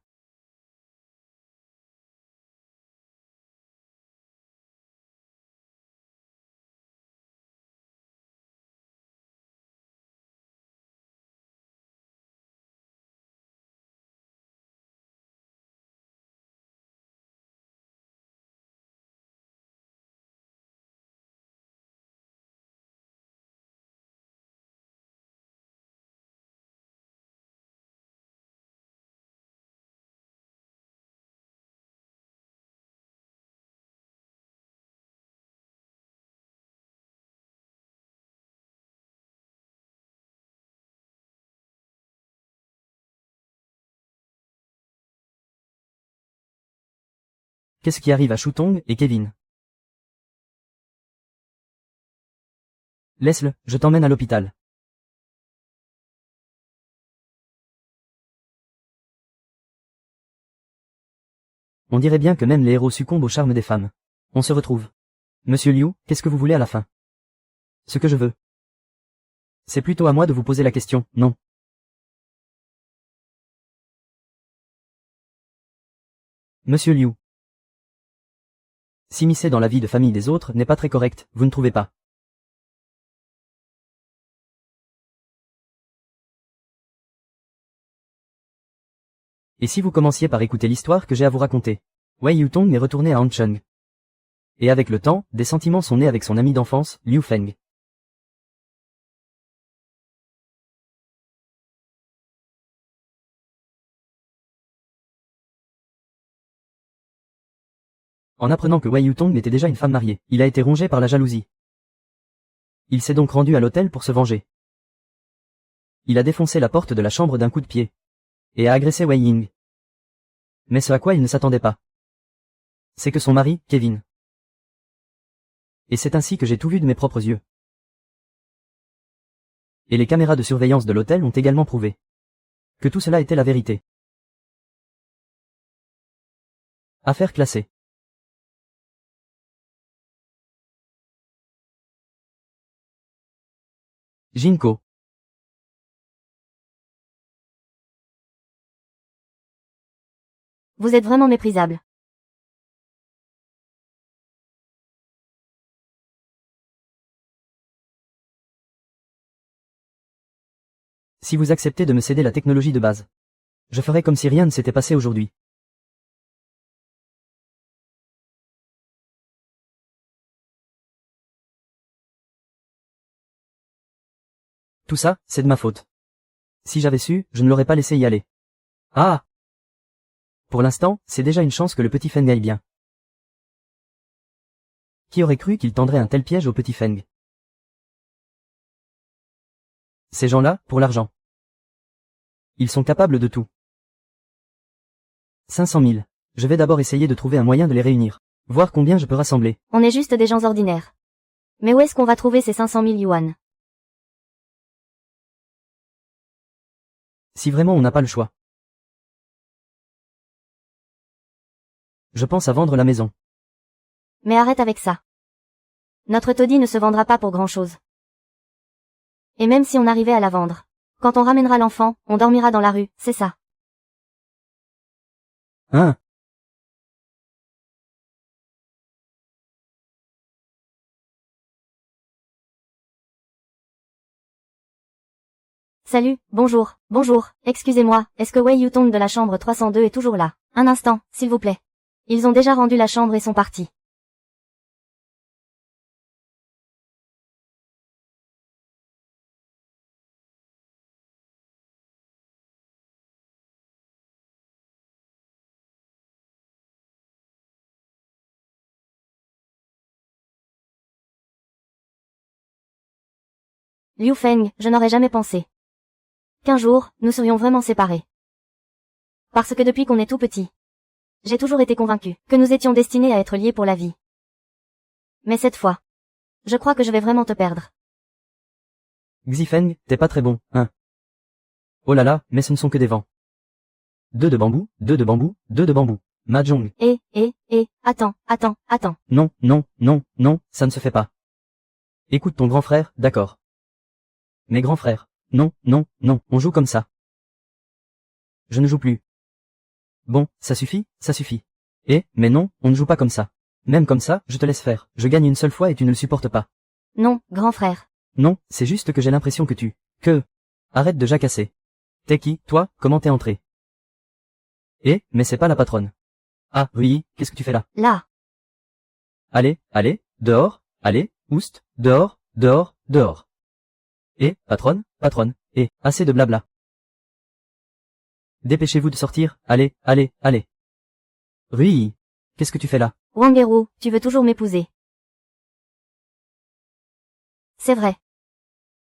Qu'est-ce qui arrive à Shutong et Kevin? Laisse-le, je t'emmène à l'hôpital. On dirait bien que même les héros succombent au charme des femmes. On se retrouve. Monsieur Liu, qu'est-ce que vous voulez à la fin? Ce que je veux. C'est plutôt à moi de vous poser la question, non? Monsieur Liu. S'immiscer dans la vie de famille des autres n'est pas très correct, vous ne trouvez pas? Et si vous commenciez par écouter l'histoire que j'ai à vous raconter? Wei Yutong est retourné à Hancheng. Et avec le temps, des sentiments sont nés avec son ami d'enfance, Liu Feng. En apprenant que Wei Yutong était déjà une femme mariée, il a été rongé par la jalousie. Il s'est donc rendu à l'hôtel pour se venger. Il a défoncé la porte de la chambre d'un coup de pied. Et a agressé Wei Ying. Mais ce à quoi il ne s'attendait pas, c'est que son mari, Kevin, Et c'est ainsi que j'ai tout vu de mes propres yeux. Et les caméras de surveillance de l'hôtel ont également prouvé que tout cela était la vérité. Affaire classée. Ginko. Vous êtes vraiment méprisable. Si vous acceptez de me céder la technologie de base, je ferai comme si rien ne s'était passé aujourd'hui. Tout ça, c'est de ma faute. Si j'avais su, je ne l'aurais pas laissé y aller. Ah! Pour l'instant, c'est déjà une chance que le petit Feng aille bien. Qui aurait cru qu'il tendrait un tel piège au petit Feng? Ces gens-là, pour l'argent. Ils sont capables de tout. 500 000. Je vais d'abord essayer de trouver un moyen de les réunir. Voir combien je peux rassembler. On est juste des gens ordinaires. Mais où est-ce qu'on va trouver ces 500 000 yuan? Si vraiment on n'a pas le choix. Je pense à vendre la maison. Mais arrête avec ça. Notre taudis ne se vendra pas pour grand-chose. Et même si on arrivait à la vendre, quand on ramènera l'enfant, on dormira dans la rue, c'est ça. Hein? Salut, bonjour, excusez-moi, est-ce que Wei Yutong de la chambre 302 est toujours là? Un instant, s'il vous plaît. Ils ont déjà rendu la chambre et sont partis. Liu Feng, je n'aurais jamais pensé qu'un jour, nous serions vraiment séparés. Parce que depuis qu'on est tout petit, j'ai toujours été convaincu que nous étions destinés à être liés pour la vie. Mais cette fois, je crois que je vais vraiment te perdre. Xifeng, t'es pas très bon, hein? Oh là là, mais ce ne sont que des vents. 2 de bambou, 2 de bambou, 2 de bambou. Mahjong. Attends. Non, non, non, non, ça ne se fait pas. Écoute ton grand frère, d'accord. Mes grands frères. Non, non, non, on joue comme ça. Je ne joue plus. Bon, ça suffit, ça suffit. Mais non, on ne joue pas comme ça. Même comme ça, je te laisse faire. Je gagne une seule fois et tu ne le supportes pas. Non, grand frère. Non, c'est juste que j'ai l'impression que Arrête de jacasser. T'es qui, toi, comment t'es entré? Mais c'est pas la patronne. Ah, oui, qu'est-ce que tu fais là? Là. Allez, dehors, allez, oust, dehors, dehors, dehors. Patronne, assez de blabla. Dépêchez-vous de sortir, allez. Oui, qu'est-ce que tu fais là? Wangeru, tu veux toujours m'épouser. C'est vrai.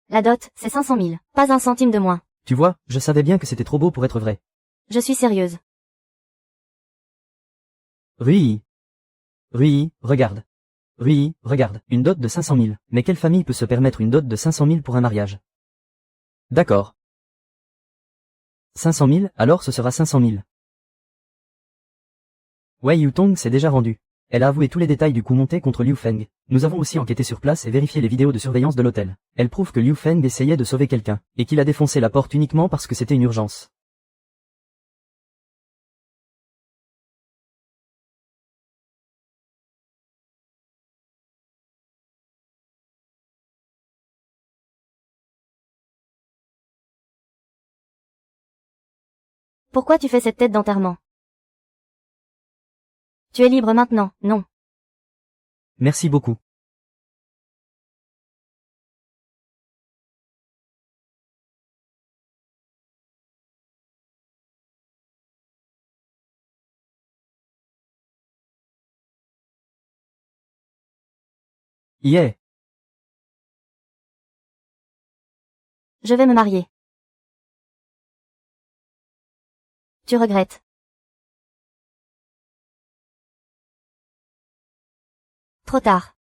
La dot, c'est 500 000, pas un centime de moins. Tu vois, je savais bien que c'était trop beau pour être vrai. Je suis sérieuse. Oui, regarde. Regarde, une dot de 500 000. Mais quelle famille peut se permettre une dot de 500 000 pour un mariage? D'accord. 500 000, alors ce sera 500 000. Wei Yutong s'est déjà rendue. Elle a avoué tous les détails du coup monté contre Liu Feng. Nous avons aussi enquêté sur place et vérifié les vidéos de surveillance de l'hôtel. Elle prouve que Liu Feng essayait de sauver quelqu'un, et qu'il a défoncé la porte uniquement parce que c'était une urgence. Pourquoi tu fais cette tête d'enterrement? Tu es libre maintenant, non? Merci beaucoup. Yeah. Je vais me marier. Tu regrettes. Trop tard.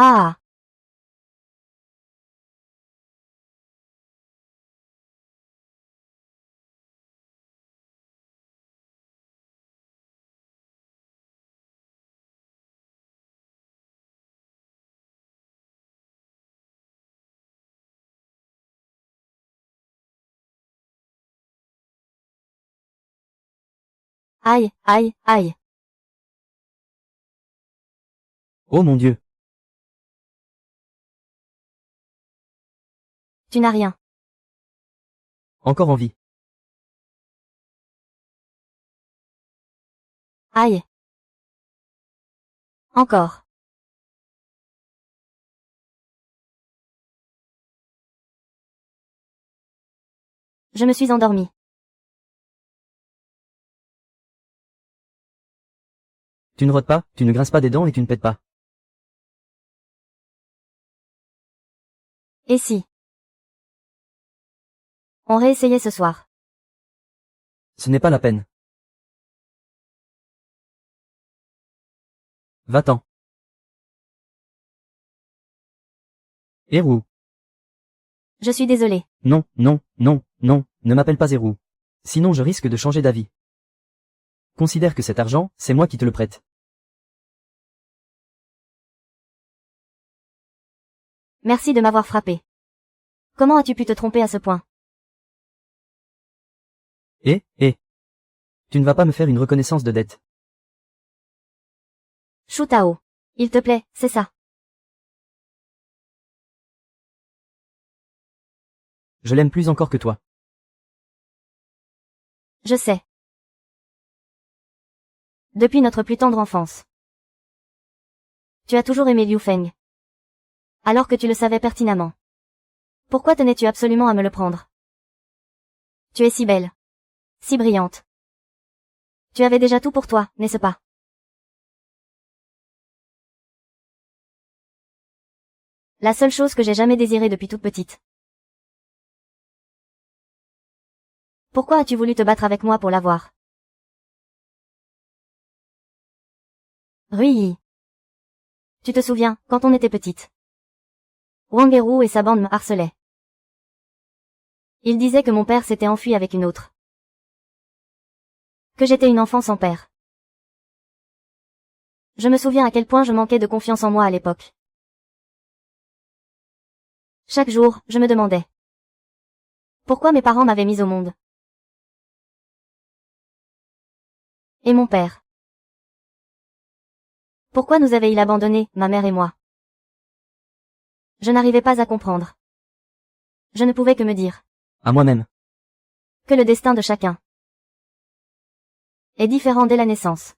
Ah. Aïe, aïe, aïe. Oh mon Dieu. Tu n'as rien. Encore en vie. Aïe. Encore. Je me suis endormie. Tu ne rôtes pas, tu ne grinces pas des dents et tu ne pètes pas. Et si on réessayait ce soir? Ce n'est pas la peine. Va-t'en. Hérou. Je suis désolée. Non, non, non, non, ne m'appelle pas Hérou. Sinon je risque de changer d'avis. Considère que cet argent, c'est moi qui te le prête. Merci de m'avoir frappé. Comment as-tu pu te tromper à ce point? Tu ne vas pas me faire une reconnaissance de dette. Shu Tao. Il te plaît, c'est ça. Je l'aime plus encore que toi. Je sais. Depuis notre plus tendre enfance. Tu as toujours aimé Liu Feng. Alors que tu le savais pertinemment. Pourquoi tenais-tu absolument à me le prendre? Tu es si belle. Si brillante. Tu avais déjà tout pour toi, n'est-ce pas? La seule chose que j'ai jamais désirée depuis toute petite. Pourquoi as-tu voulu te battre avec moi pour l'avoir? Rui. Tu te souviens, quand on était petite. Wang Eru et sa bande me harcelaient. Ils disaient que mon père s'était enfui avec une autre. Que j'étais une enfant sans père. Je me souviens à quel point je manquais de confiance en moi à l'époque. Chaque jour, je me demandais. Pourquoi mes parents m'avaient mise au monde? Et mon père? Pourquoi nous avait-il abandonnés, ma mère et moi? Je n'arrivais pas à comprendre. Je ne pouvais que me dire. À moi-même. Que le destin de chacun est différent dès la naissance.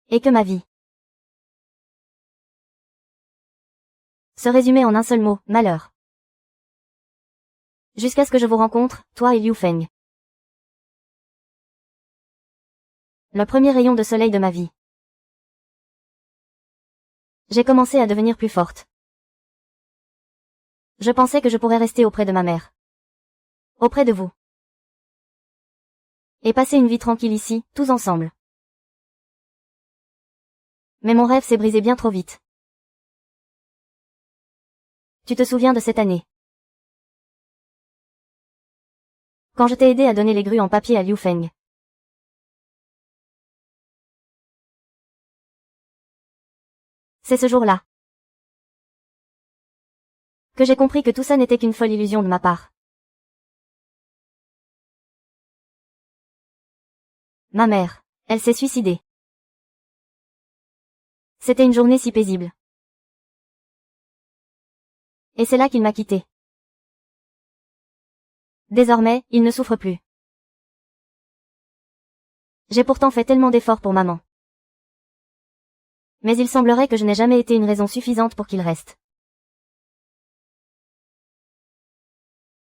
Et que ma vie se résumait en un seul mot, malheur. Jusqu'à ce que je vous rencontre, toi et Liu Feng. Le premier rayon de soleil de ma vie. J'ai commencé à devenir plus forte. Je pensais que je pourrais rester auprès de ma mère. Auprès de vous. Et passer une vie tranquille ici, tous ensemble. Mais mon rêve s'est brisé bien trop vite. Tu te souviens de cette année? Quand je t'ai aidé à donner les grues en papier à Liu Feng. C'est ce jour-là que j'ai compris que tout ça n'était qu'une folle illusion de ma part. Ma mère, elle s'est suicidée. C'était une journée si paisible. Et c'est là qu'il m'a quitté. Désormais, il ne souffre plus. J'ai pourtant fait tellement d'efforts pour maman. Mais il semblerait que je n'ai jamais été une raison suffisante pour qu'il reste.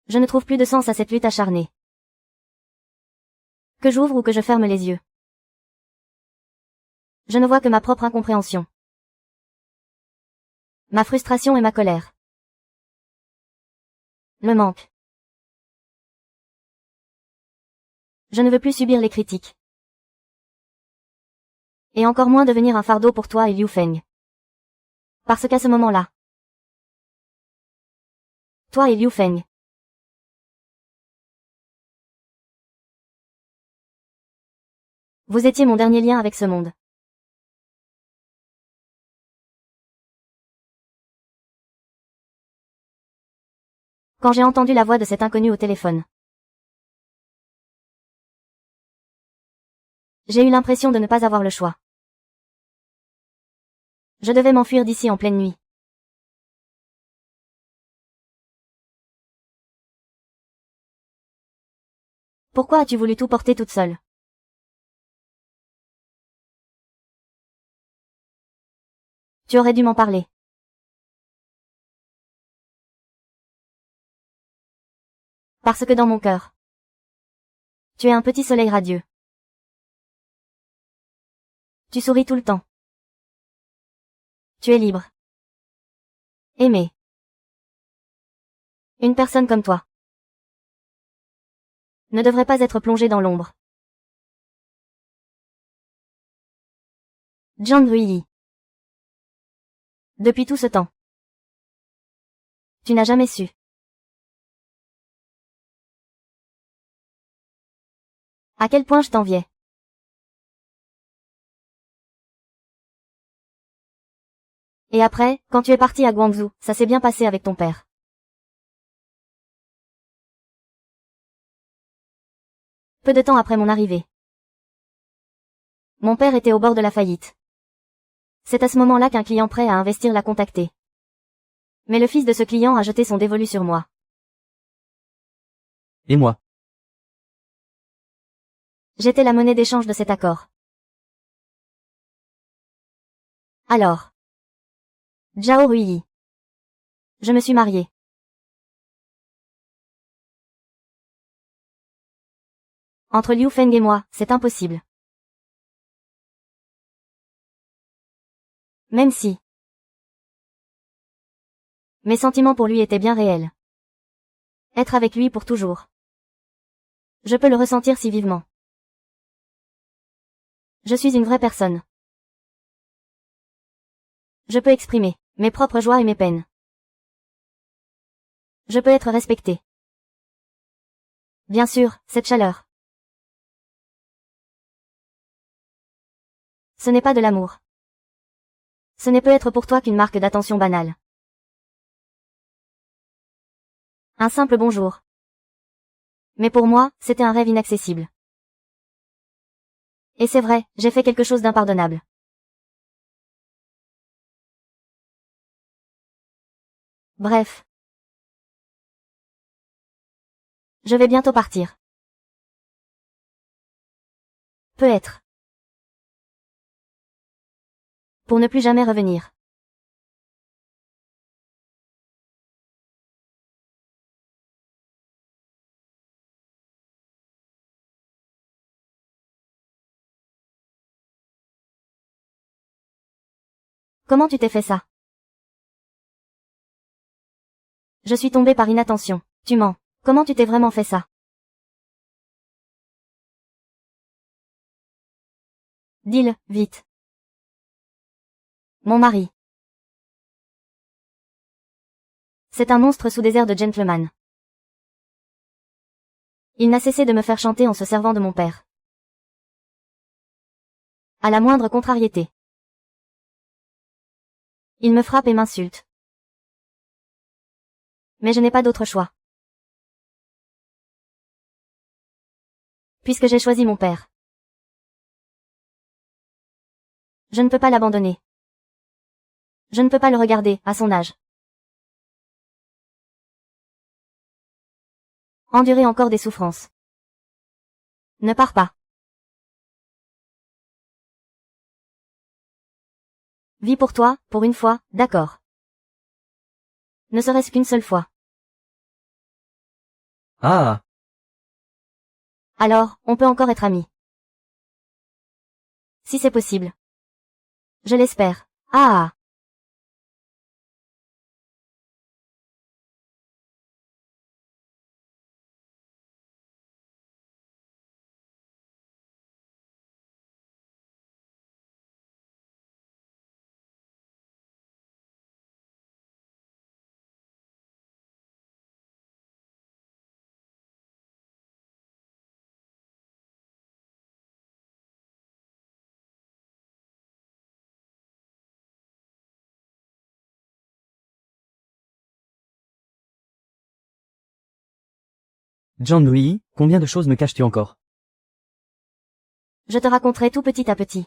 Je ne trouve plus de sens à cette lutte acharnée. Que j'ouvre ou que je ferme les yeux. Je ne vois que ma propre incompréhension. Ma frustration et ma colère. Le manque. Je ne veux plus subir les critiques. Et encore moins devenir un fardeau pour toi et Liu Feng. Parce qu'à ce moment-là, toi et Liu Feng, vous étiez mon dernier lien avec ce monde. Quand j'ai entendu la voix de cet inconnu au téléphone, j'ai eu l'impression de ne pas avoir le choix. Je devais m'enfuir d'ici en pleine nuit. Pourquoi as-tu voulu tout porter toute seule? Tu aurais dû m'en parler. Parce que dans mon cœur, tu es un petit soleil radieux. Tu souris tout le temps. Tu es libre. Aimé. Une personne comme toi ne devrait pas être plongée dans l'ombre. Jiang Ruiyi. Depuis tout ce temps, tu n'as jamais su. À quel point je t'enviais. Et après, quand tu es parti à Guangzhou, ça s'est bien passé avec ton père. Peu de temps après mon arrivée, mon père était au bord de la faillite. C'est à ce moment-là qu'un client prêt à investir l'a contacté. Mais le fils de ce client a jeté son dévolu sur moi. Et moi? J'étais la monnaie d'échange de cet accord. Alors, Zhao Ruiyi. Je me suis mariée. Entre Liu Feng et moi, c'est impossible. Même si mes sentiments pour lui étaient bien réels. Être avec lui pour toujours. Je peux le ressentir si vivement. Je suis une vraie personne. Je peux exprimer mes propres joies et mes peines. Je peux être respectée. Bien sûr, cette chaleur. Ce n'est pas de l'amour. Ce ne peut être pour toi qu'une marque d'attention banale. Un simple bonjour. Mais pour moi, c'était un rêve inaccessible. Et c'est vrai, j'ai fait quelque chose d'impardonnable. Bref. Je vais bientôt partir. Peut-être. Pour ne plus jamais revenir. Comment tu t'es fait ça? Je suis tombée par inattention. Tu mens. Comment tu t'es vraiment fait ça? Dis-le, vite. Mon mari. C'est un monstre sous des airs de gentleman. Il n'a cessé de me faire chanter en se servant de mon père. À la moindre contrariété. Il me frappe et m'insulte. Mais je n'ai pas d'autre choix. Puisque j'ai choisi mon père. Je ne peux pas l'abandonner. Je ne peux pas le regarder, à son âge. Endurer encore des souffrances. Ne pars pas. Vis pour toi, pour une fois, d'accord. Ne serait-ce qu'une seule fois. Ah! Alors, on peut encore être amis. Si c'est possible. Je l'espère. Ah! John Louis, combien de choses me caches-tu encore? Je te raconterai tout petit à petit.